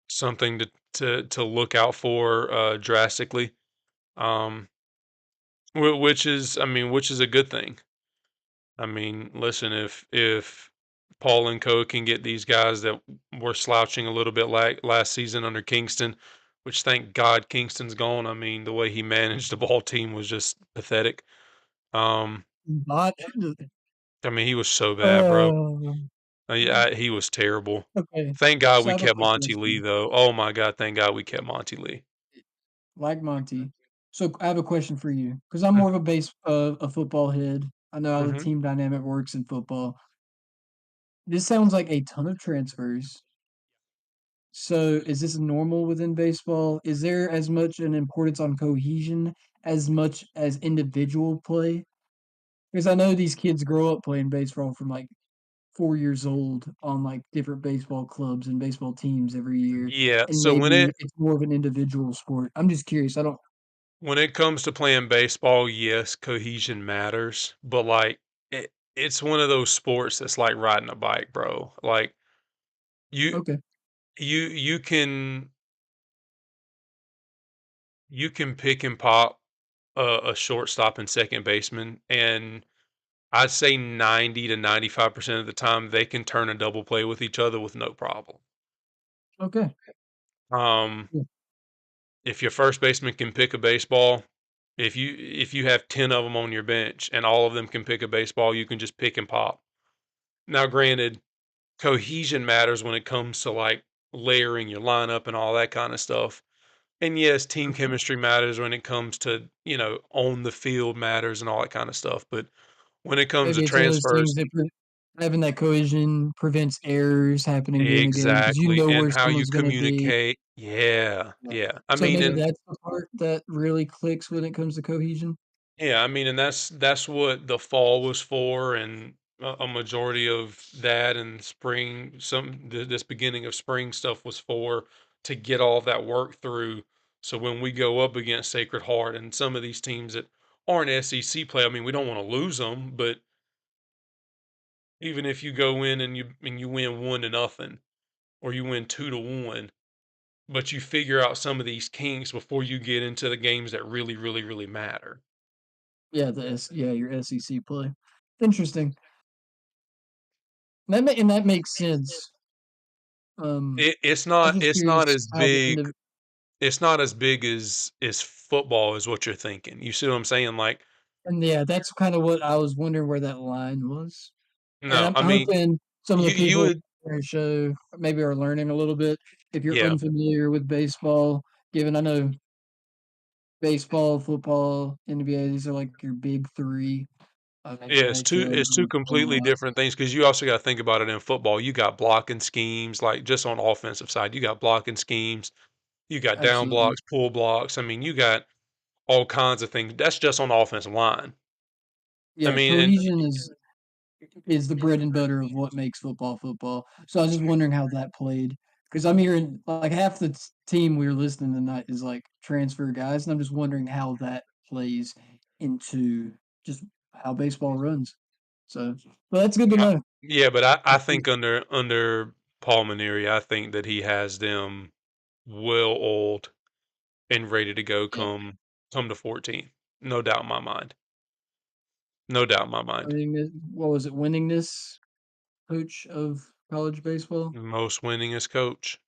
something to look out for drastically. Um, which is, I mean, which is a good thing. I mean, listen, if Paul and Co can get these guys that were slouching a little bit like last season under Kingston, which thank God Kingston's gone. I mean, the way he managed the ball team was just pathetic. Um, But I mean, he was so bad, bro. uh, Yeah, he was terrible. okay. Thank God So I we have a kept question Monty for Lee, you. though. Oh my God, thank God we kept Monty Lee. Like Monty. So I have a question for you because I'm Mm, more of a football head. I know how the mhm. team dynamic works in football. This sounds like a ton of transfers. So is this normal within baseball? Is there as much an importance on cohesion as much as individual play? Because I know these kids grow up playing baseball from like 4 years old on like different baseball clubs and baseball teams every year, Yeah, and so when it maybe it's more of an individual sport. I'm just curious. I don't. when it comes to playing baseball, yes, cohesion matters, but like it's one of those sports that's like riding a bike, bro. Like you Okay, you can pick and pop a shortstop and second baseman, and I'd say 90 to 95% of the time they can turn a double play with each other with no problem. okay. Um, Yeah. if your first baseman can pick a baseball, if you have 10 of them on your bench and all of them can pick a baseball, you can just pick and pop. Now, granted, cohesion matters when it comes to like layering your lineup and all that kind of stuff. And yes, team Okay. chemistry matters when it comes to, on the field matters and all that kind of stuff. But when it comes to Maybe it's one of those transfers, things that having that cohesion prevents errors happening during the game because you exactly, know and where how you someone's going to be. communicate. Yeah, Yeah. yeah. I So mean, maybe and that's the part that really clicks when it comes to cohesion. yeah, I mean, and that's what the fall was for, and a majority of that and spring, this beginning of spring stuff was for to get all of that work through. So when we go up against Sacred Heart and some of these teams that aren't SEC play, I mean, we don't want to lose them, but even if you go in and you win 1-0 or you win 2-1, but you figure out some of these kinks before you get into the games that really, really, really matter. Yeah, yeah, your SEC play. Interesting. That makes sense. It, it's I was not just it's curious not as how the big it's not as big as football is what you're thinking. You see what I'm saying? Like, and yeah, that's kind of what I was wondering where that line was. And no, I'm I mean, hoping some of the you people would, on our show maybe are learning a little bit. If you're yeah, unfamiliar with baseball, given I know baseball, football, NBA, these are like your big three. Maybe yeah. It's two completely NHL. different things because you also got to think about it in football. You got blocking schemes, like just on offensive side, you got blocking schemes, you got down Absolutely. blocks, pull blocks. I mean, you got all kinds of things. That's just on the offensive line. I Yeah, mean, and cohesion is the bread and butter of what makes football football. So I was just wondering how that played because I'm hearing like half the team we were listening tonight is like transfer guys, and I'm just wondering how that plays into just how baseball runs. So, well, that's good to uh, know. yeah, but I That's good. think under Paul Maneri, I think that he has them well oiled and ready to go Yeah, come to 14. No doubt in my mind. No doubt in my I mind. mean, what was it? Winningest coach of college baseball. Most winningest coach.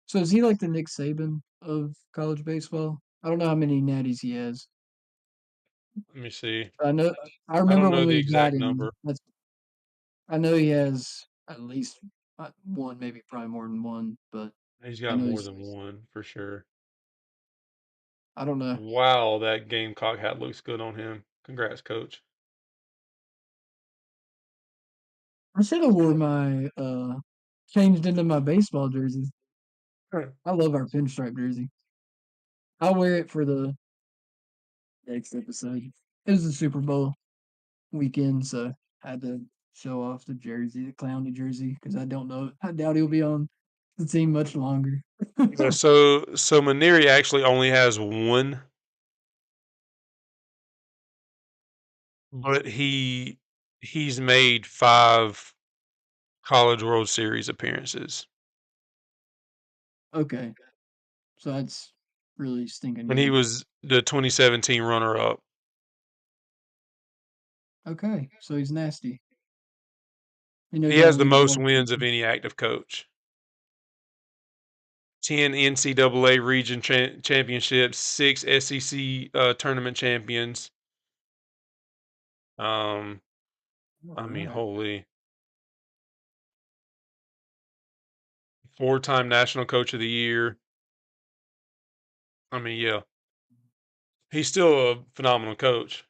So is he like the Nick Saban of college baseball? I don't know how many natties he has. Let me see. I know. I I don't remember know when the we got exact him. number. I know he has at least one, maybe probably more than one, but He's I got know more he's. than one for sure. I don't know. Wow, that Gamecock hat looks good on him. Congrats, coach. I should have wore my changed into my baseball jersey. Huh. I love our pinstripe jersey. I'll wear it for the next episode. It was the Super Bowl weekend, so I had to show off the jersey, the Clowney jersey, because I don't know. I doubt he'll be on the team much longer. Yeah, so Maneri actually only has one, but he's made 5 College World Series appearances. Okay, so that's really stinking and he good. was the 2017 runner-up. Okay, so he's nasty. He knows He how to has the lead a most ball wins of quickly. any active coach. 10 NCAA region championships, 6 SEC tournament champions. Um, All I mean, right. holy, 4-time national coach of the year. I mean, yeah, he's still a phenomenal coach.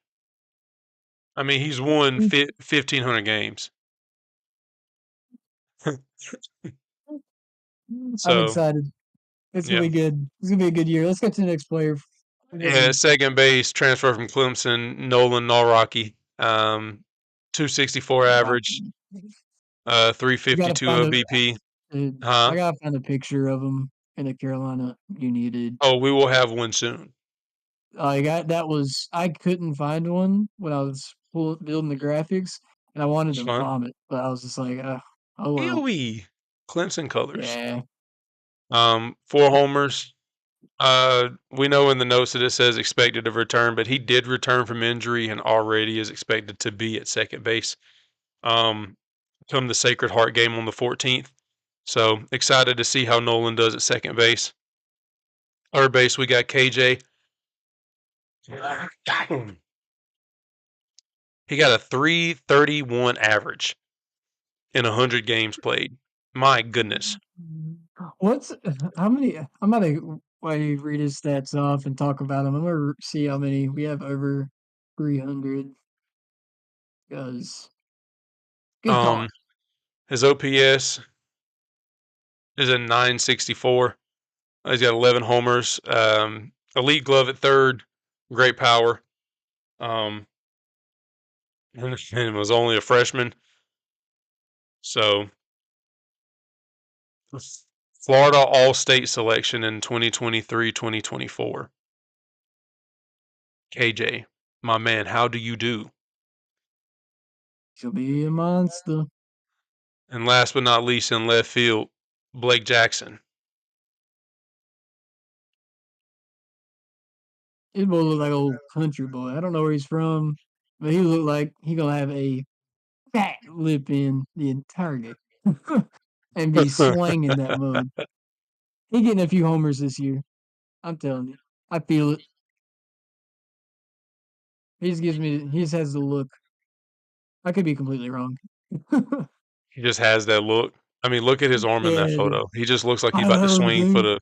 I mean, he's won 1,500 games. I'm So, excited. It's gonna yeah. be good. It's gonna be a good year. Let's get to the next player. We got Yeah, some. second base, transfer from Clemson, Nolan Nawrocki. 264 average, You gotta 352 find a. OBP. I Huh? gotta find a picture of him in the Carolina United. Oh, we will have one soon. I got that was I couldn't find one when I was building the graphics, and I wanted It's to fun. vomit, but I was just like, oh well, EOE, Clemson colors. yeah. 4 homers. We know in the notes that it says expected to return, but he did return from injury and already is expected to be at second base. Um, come the Sacred Heart game on the 14th. So excited to see how Nolan does at second base. Third base, we got KJ. He got a 331 average in 100 games played. My goodness. What's how many? I'm gonna while you read his stats off and talk about him. I'm gonna see how many we have over 300. Because good God, Um, his OPS is a 964. He's got 11 homers. Elite glove at third. Great power. Um, and was only a freshman. So Florida All-State selection in 2023-2024. KJ, my man, how do you do? she'll be a monster. And last but not least, in left field, Blake Jackson. His boy look like old country boy. I don't know where he's from, but he look like he gonna have a fat lip in the entire game and be slanging that mug. He getting a few homers this year. I'm telling you, I feel it. He just gives me. He just has the look. I could be completely wrong. He just has that look. I mean, look at his arm in that Yeah, photo. He just looks like he's I about to love swing for dude. the.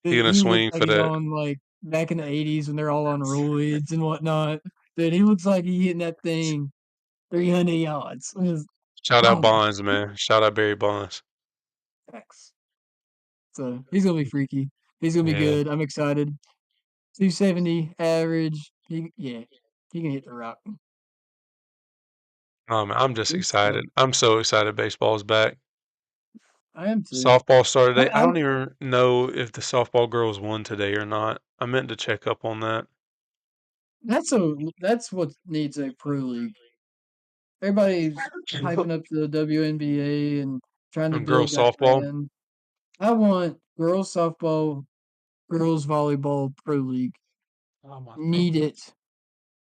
He's gonna He looks swing like for he's that. on like back in the '80s when they're all on roids and whatnot. Dude, he looks like he hitting that thing 300 yards. Just Shout out boom. Bonds, man. Shout out Barry Bonds. X. So he's gonna be freaky. He's gonna be Yeah. good. I'm excited. 270 average. Yeah, he can hit the rock. I'm just Good stuff. excited. I'm so excited baseball's back. I am too. Softball started today. I I'm don't even know if the softball girls won today or not. I meant to check up on that. that's what needs a pro league. Everybody's hyping up the WNBA and trying to build Girls that softball. brand. I want girls softball, girls volleyball pro league. Oh my Need it.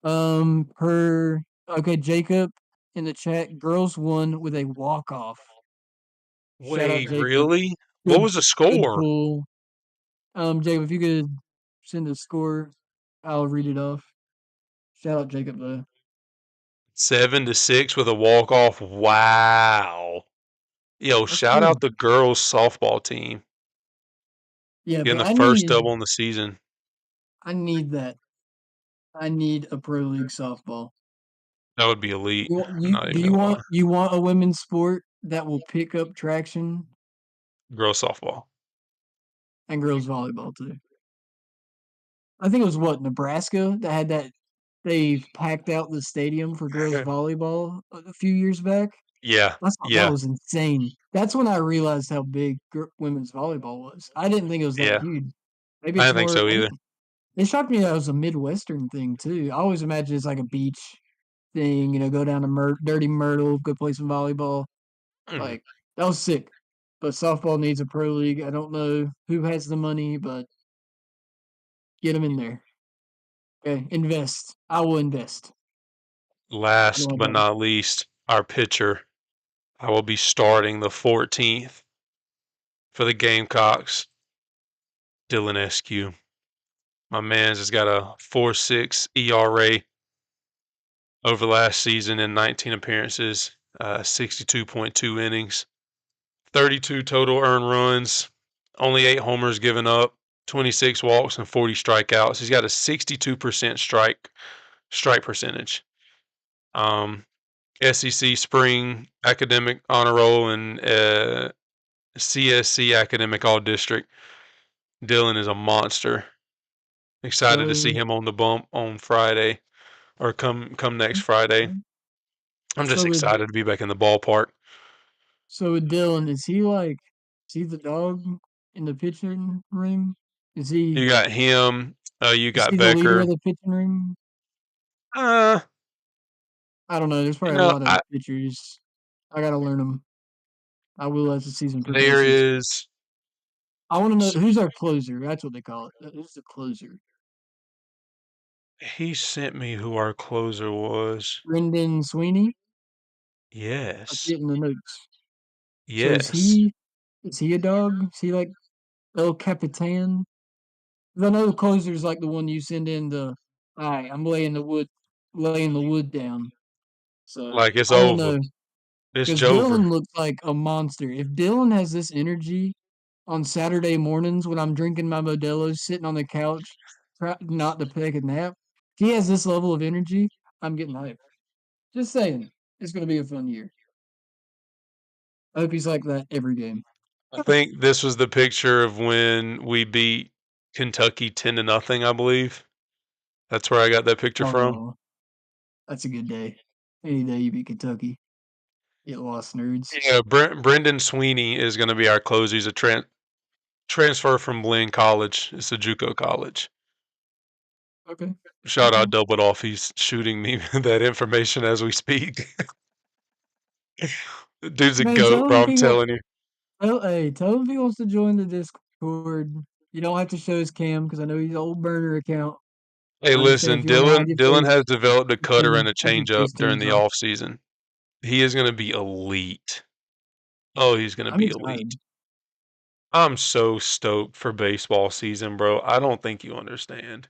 Per okay, Jacob in the chat. Girls won with a walk off. Shout out Wait, Jacob. really? What Good, was the good score? pull. Jacob, if you could send a score, I'll read it off. Shout out Jacob though. 7-6 with a walk off. Wow. Yo, That's shout out good. the girls softball team Yeah, getting but the first double in the season. I need that. I need a pro league softball. That would be elite. I'm You not do even gonna lie. you want a women's sport that will pick up traction Girls softball. and girls volleyball too. I think it was what Nebraska that had that they packed out the stadium for girls volleyball a few years back. Yeah, I thought that yeah, was insane. That's when I realized how big women's volleyball was. I didn't think it was that yeah. huge. Maybe I it's didn't think more. so either. It shocked me that it was a Midwestern thing too. I always imagine it's like a beach thing. Go down to Dirty Myrtle, go play some volleyball. Mm. Like that was sick. But softball needs a pro league. I don't know who has the money, but Get him in there. Okay, invest. I will invest. I Last don't but know. not least, our pitcher. I will be starting the 14th for the Gamecocks, Dylan Eskew. My man's has got a 4.6 ERA over last season in 19 appearances, 62.2 innings, 32 total earned runs, only 8 homers given up, 26 walks and 40 strikeouts. He's got a 62% strike percentage. Um, SEC Spring Academic Honor Roll and CSC Academic All District. Dylan is a monster. Excited to see So him on the bump on Friday or come next Friday. I'm just so with excited to be back in the ballpark. so with Dylan, is he the dog in the pitching room? Is You got him. You he got the leader Becker. of the pitching room? Uh, I don't know. There's you probably a know, lot of pitchers. I gotta learn them. I will as the season there progresses. is. I want to know who's our closer. That's what they call it. Who's the closer? He sent me who our closer was. Brendan Sweeney. I see Yes. it in the notes. So Yes. is he a dog? Is he like El Capitan? 'Cause I know the closer's like the one you send in the. Alright, I'm laying the wood down. So Like it's I want to over. know It's because Jover. Dylan looks like a monster. If Dylan has this energy on Saturday mornings when I'm drinking my Modelo, sitting on the couch, not to take a nap, if he has this level of energy, I'm getting hyped. Just saying, it's going to be a fun year. I hope he's like that every game. I think this was the picture of when we beat Kentucky 10-0, I believe. That's where I got that picture from. Oh, that's a good day. Any day you beat Kentucky, get lost, nerds. Yeah, Brendan Sweeney is going to be our closer. He's a transfer from Lynn College. It's a JUCO college. Okay, Shout okay. out Double Off. He's shooting me that information as we speak. Dude's a Man, goat, tell him bro. if I'm he wants. telling you. Tell him if he wants to join the Discord. You don't have to show his cam because I know he's an old burner account. Hey, I understand listen, if you want to hide Dylan. your Dylan face, has developed a cutter and a keep your changeup during Facetune the off. off season. He is going to be elite. Oh, he's going to I'm be elite. excited. I'm so stoked for baseball season, bro. I don't think you understand.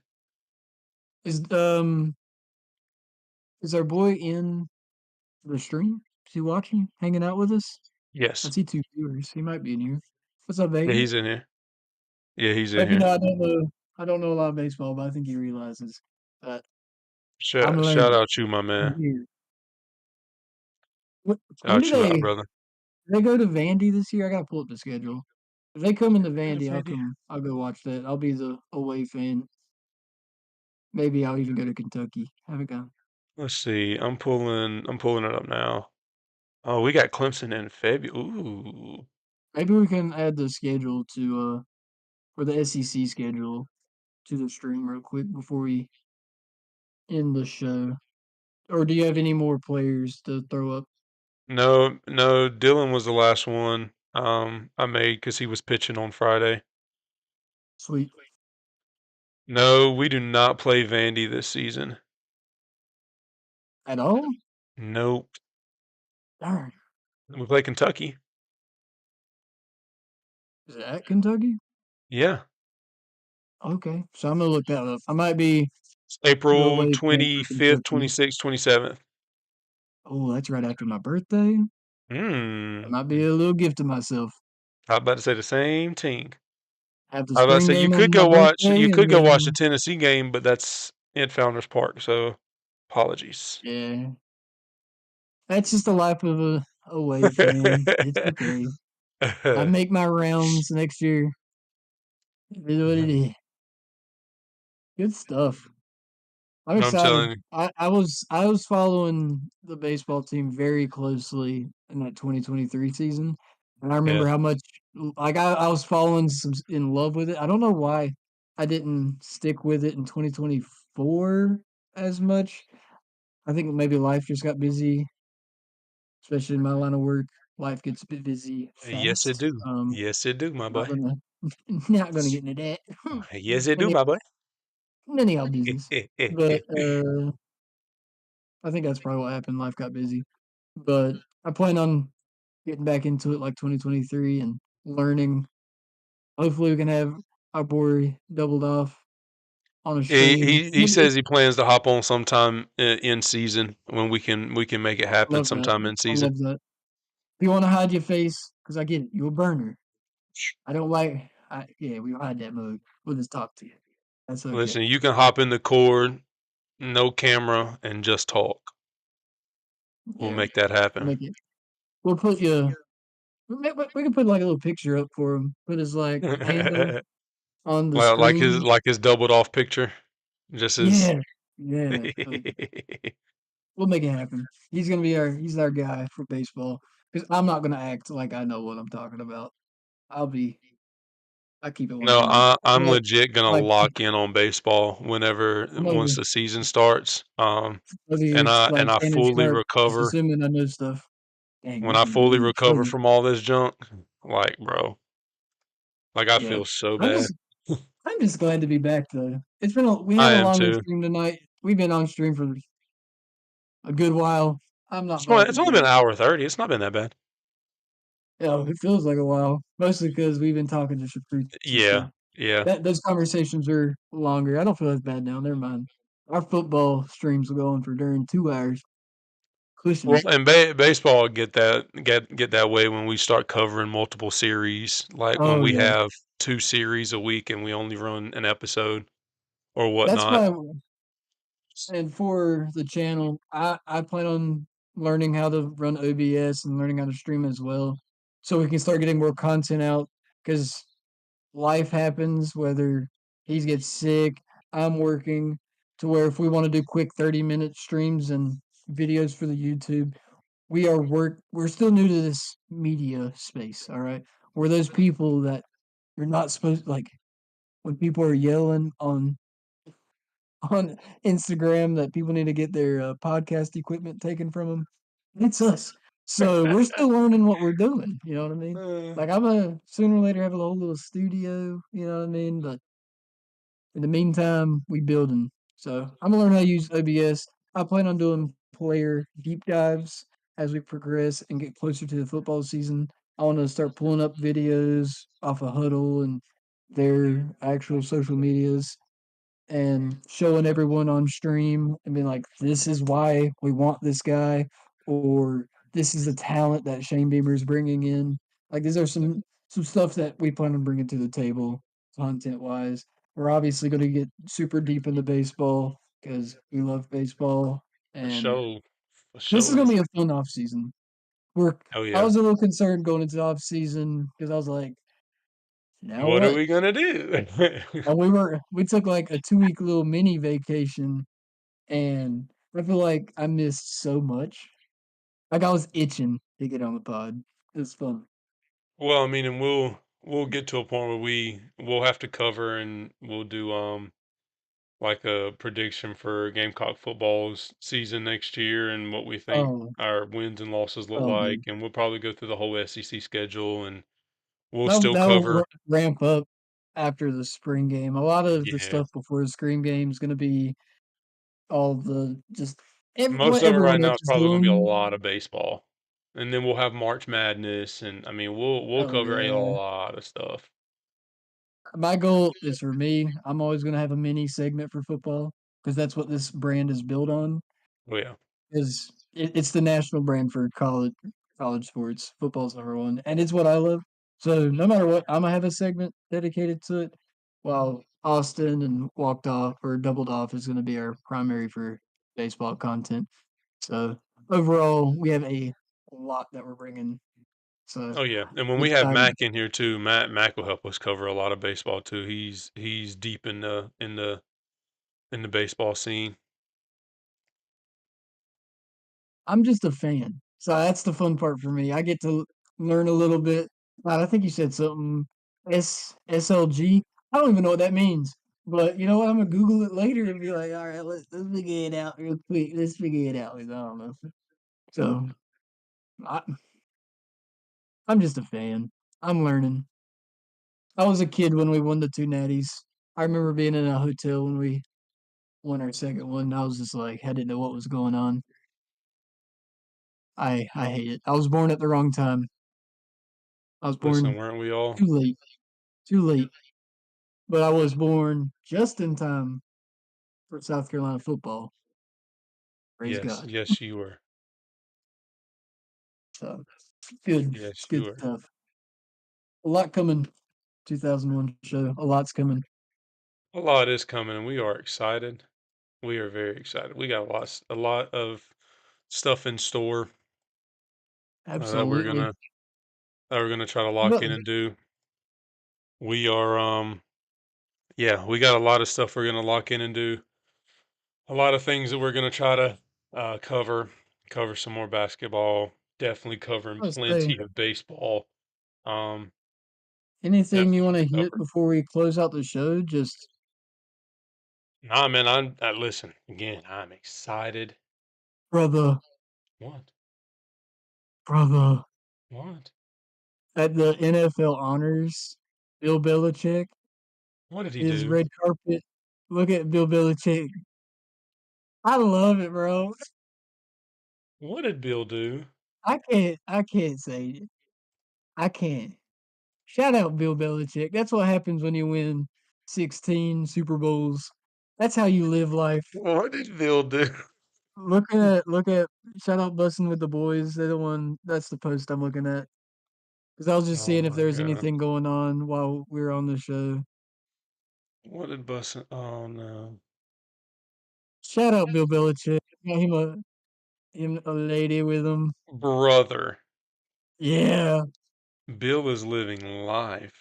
Is um is our boy in the stream? Is he watching, hanging out with us? I Yes. see two viewers. He might be in here. What's up, Yeah, Vegas? he's in here. Yeah, he's in Hope you here. know I don't know a lot of baseball, but I think he realizes that I'm Shout learning. out you, my I'm man. here. When do Shout you out, they brother. go to Vandy this year? I gotta pull up the schedule. If they come into Yeah, Vandy, Vandy. I'll go watch that. I'll be the away fan. Maybe I'll even go to Kentucky. Haven't gone. Let's see. I'm pulling it up now. Oh, we got Clemson in February. Ooh. Maybe we can add the schedule to or the SEC schedule to the stream real quick before we end the show. Or do you have any more players to throw up? No, no, Dylan was the last one I made because he was pitching on Friday. Sweet. No, we do not play Vandy this season. At all? Nope. Darn. We play Kentucky. Is it at Kentucky? Yeah. Okay. So I'm gonna look that up. I might be It's the April away fan for 25th, Kentucky. 26th, 27th. Oh, that's right after my birthday. That Hmm. might be a little gift to myself. I was about to say the same thing. Have the I was about to spring say game on my birthday you and could go watch the then Tennessee game, but that's in Founders Park, so apologies. yeah. That's just the life of a away fan. It's okay. I make my rounds next year. It is what it is. Good stuff. I'm I'm excited. telling you. I was following the baseball team very closely in that 2023 season, and I Yeah. remember how much like I was following some in love with it. I don't know why I didn't stick with it in 2024 as much. I think maybe life just got busy, especially in my line of work. Life gets a bit busy Yes, it fast. do. Yes, it do, my Not boy. gonna not gonna get into that. Yes, it do, Any my boy. anyhow business. But, I think that's probably what happened, life got busy. But I plan on getting back into it like 2023 and learning. Hopefully, we can have our boy doubled off on a He stream. he he says he plans to hop on sometime in season when we can make it I happen love that. sometime in I season. love that. If you wanna hide your face, because I get it, you a burner. I don't like yeah, we hide that mode. We'll just talk to you. That's okay. Listen, you can hop in the cord, no camera, and just talk. We'll Yeah, make that happen. make it we'll put you we can put, like, a little picture up for him, put his, like, handle on the screen. Like his doubled off picture, just as Yeah, yeah, we'll make it happen. He's our guy for baseball. Because 'cause I'm not gonna act like I know what I'm talking about. I'll be I keep it No, 100. I'm Like legit gonna like, lock in on baseball whenever I'm once over the season starts. over And here, I like, standing fully sharp, just recover assuming I know stuff. Dang, when we I finna fully lose each recover other. from all this junk, like, bro, like I Yeah. feel so I'm bad. just I'm just glad to be back, though. We I had a am longer too. stream tonight. We've been on stream for a good while. I'm not gonna It's only been complain. an hour 30. It's not been that bad. Yeah, it feels like a while, mostly because 'cause we've been talking to recruits and stuff. Yeah, yeah. Those conversations are longer. I don't feel as bad now, never mind. Our football streams will go on for during 2 hours, Well, pushing. and baseball get that way when we start covering multiple series, like when Oh, we yeah. have 2 series a week and we only run an episode or That's whatnot. why and for the channel, I plan on learning how to run OBS and learning how to stream as well, so we can start getting more content out. Because life happens, whether he gets sick, I'm working, to where if we wanna do quick 30-minute streams and videos for the YouTube, we're still new to this media space, alright? We're those people that you're not supposed like, when people are yelling on Instagram that people need to get their, podcast equipment taken from them, it's us. So, we're still learning what we're doing, you know what I mean? Uh, Like, Imma sooner or later have a whole little studio, you know what I mean? But in the meantime, we building. So, Imma learn how to use OBS. I plan on doing player deep dives as we progress and get closer to the football season. I wanna start pulling up videos off of Huddle and their actual social medias and showing everyone on stream and being like, "This is why we want this guy," or "This is the talent that Shane Beamer's bringing in." Like, these are some stuff that we plan on bringing to the table content-wise. We're obviously gonna get super deep into baseball because we love baseball, for and sure, for this is gonna sure. be a fun off season. We're Oh I yeah. was a little concerned going into off season because I was like, "Now What are what?" we gonna do? And we took, like, a 2-week little mini vacation. And I feel like I missed so much. Like, I was itching to get on the pod. It was fun. Well, I mean, and we'll get to a point where we'll have to cover and we'll do like a prediction for Gamecock football's season next year and what we think Oh, our wins and losses look oh, like, dude. and we'll probably go through the whole SEC schedule, and we'll still That'll cover. ramp up after the spring game. A lot of the Yeah, stuff before the spring game is gonna be all the just most what of it right everyone now else is is probably going to be a doing. lot of baseball, and then we'll have March Madness, and I mean we'll Oh, cover a yeah. lot of stuff. My goal is for me, I'm always gonna have a mini segment for football because that's what this brand is built on. Oh yeah, Is it's the national brand for college sports. Football's number 1, and it's what I love. So, no matter what, Imma have a segment dedicated to it, while Austin and Walked Off or Doubled Off is gonna be our primary for baseball content. So, overall, we have a lot that we're bringing, so oh yeah, and when I'm we have excited. Mac in here too, Mac will help us cover a lot of baseball too. He's deep in the baseball scene. I'm just a fan, so that's the fun part for me. I get to learn a little bit. I think you said something SLG. I don't even know what that means, but you know what? Imma Google it later and be like, "All right, let's figure it out real quick. Let's figure it out." 'Cause I don't know. So I, I'm just a fan. I'm learning. I was a kid when we won the two natties. I remember being in a hotel when we won our second one. I was just like, I didn't know what was going on. I hate it. I was born at the wrong time. I was Listen, born weren't we all? too late, too late. But I was born just in time for South Carolina football. Praise Yes, God. yes, you were. So good. It's Yes, you good were. stuff. A lot coming. 2001 show. A lot's coming. A lot is coming, and we are excited. We are very excited. We got a lot of stuff in store that we're Absolutely. gonna try to lock But in and do. We are yeah, we got a lot of stuff we're gonna lock in and do. A lot of things that we're gonna try to cover some more basketball. Definitely covering let's say plenty of baseball. Um, anything you want definitely to hit cover. before we close out the show. Just Nah, man, listen again. I'm excited. brother, What? brother. What? At the NFL honors, Bill Belichick, What did he his do? red carpet. Look at Bill Belichick. I love it, bro. What did Bill do? I can't say it. I can't. Shout out Bill Belichick. That's what happens when you win 16 Super Bowls. That's how you live life. What did Bill do? Look at shout out Bussin' with the Boys. They're the one that's the post I'm looking at. Because I was just Oh seeing if my there was God. anything going on while we were on the show. What did Bussin'? Oh no. Shout out Bill Belichick. Got him a lady with him. Brother. Yeah. Bill is living life.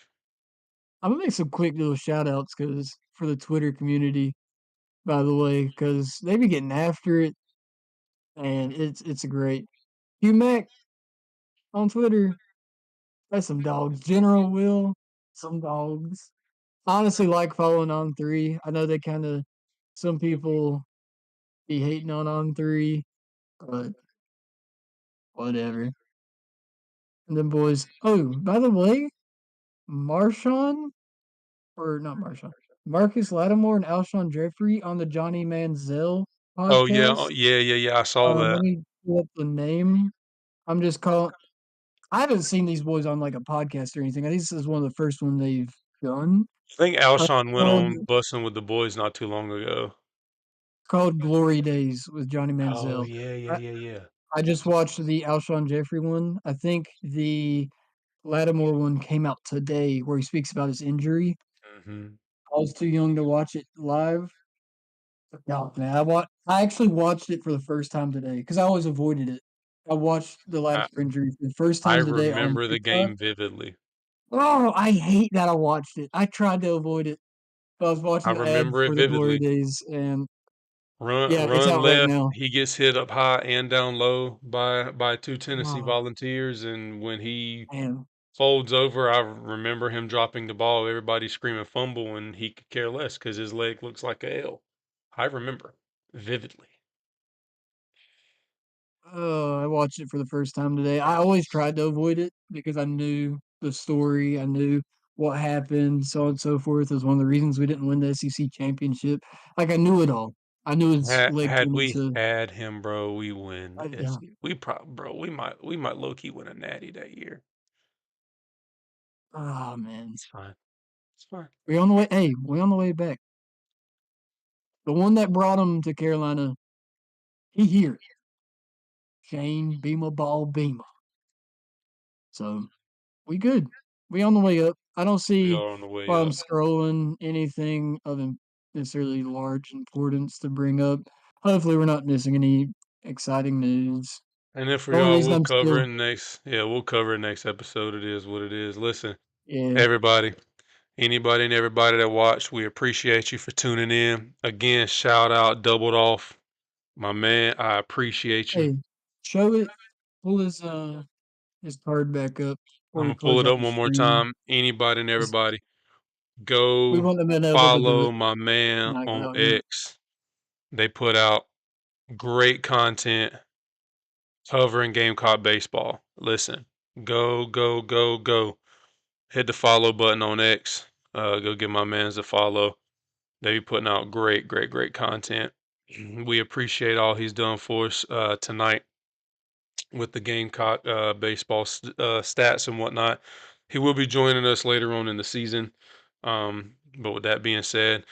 I'm gonna make some quick little shout outs because for the Twitter community, by the way, because they be getting after it and it's a great Hugh Mac on Twitter. That's some dogs. General Will, some dogs. Honestly like following on three. I know they kinda some people be hating on three, but whatever. And then boys oh, by the way, Marshawn or not Marshawn, Marcus Lattimore and Alshon Jeffrey on the Johnny Manziel Oh yeah. Oh, podcast. yeah. Yeah. Yeah. I saw Let that. me pull up the name. I'm just calling. I haven't seen these boys on like a podcast or anything. I think this is one of the first one they've done. I think It's Alshon went called on Bussin' with the Boys not too long ago. called Glory Days with Johnny Oh Manziel. yeah. Yeah. I, Yeah. Yeah. I just watched the Alshon Jeffrey one. I think the Lattimore one came out today, where he speaks about his injury. Hmm. I was too young to watch it live. No, man, I actually watched it for the first time today because I always avoided it. I watched the I, Lattimore injury for the first I time today on remember the TikTok. game vividly. Oh, I hate that I watched it. I tried to avoid it, but I was I watching the ad remember it for the Glory vividly. Days, and Run yeah, it's run out right left. now. He gets hit up high and down low by two Tennessee Oh, Volunteers, and when he man. folds over, I remember him dropping the ball. Everybody screaming fumble, and he could care less because his leg looks like a L. I remember vividly. Oh, I watched it for the first time today. I always tried to avoid it because I knew the story. I knew what happened, so on and so forth. It was one of the reasons we didn't win the SEC championship. Like I knew it all. I knew his leg Had came we into. had him, bro, we win the Yeah. SEC. We probably, bro, we might low key win a natty that year. Oh man, It's fine. It's fine. we on the way. Hey, we on the way back. The one that brought him to Carolina, he here. Shane Beamer Ball Beamer. So we good. We on the way up. I don't We see are on the way while I'm up. scrolling anything of necessarily large importance to bring up. Hopefully, we're not missing any exciting news. And if The we only are, reason we'll I'm cover still, it next. Yeah, we'll cover it next episode. It is what it is. Listen, yeah. everybody, anybody and everybody that watched, we appreciate you for tuning in. Again, shout out, doubled off, my man. I appreciate you. Hey, show it. Pull his card back up before I'm we gonna pull close it out up the one more stream. time. Anybody and 'Cause everybody, we go wouldn't have been able to do follow it my man tonight on without him. X. They put out great content covering Gamecock baseball. Listen, go, go, go, go. Hit the follow button on X. Go give my man's a follow. They be putting out great, great, great content. We appreciate all he's done for us tonight with the Gamecock baseball stats and whatnot. He will be joining us later on in the season. But with that being said,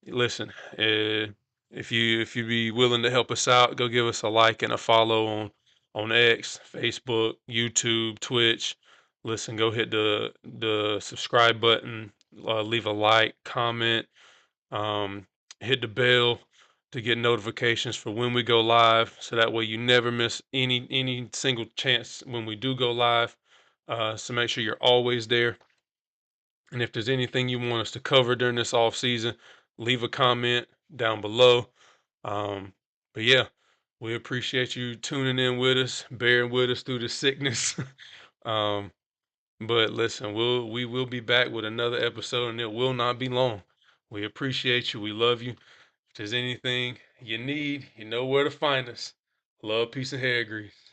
listen, if you be willing to help us out, go give us a like and a follow on X, Facebook, YouTube, Twitch. Listen, go hit the subscribe button, leave a like, comment, um, hit the bell to get notifications for when we go live, so that way you never miss any single chance when we do go live. So make sure you're always there. And if there's anything you want us to cover during this off season, leave a comment down below. Um, but yeah, we appreciate you tuning in with us, bearing with us through the sickness. um, but listen, we will be back with another episode, and it will not be long. We appreciate you. We love you. If there's anything you need, you know where to find us. Love, peace, and hair grease.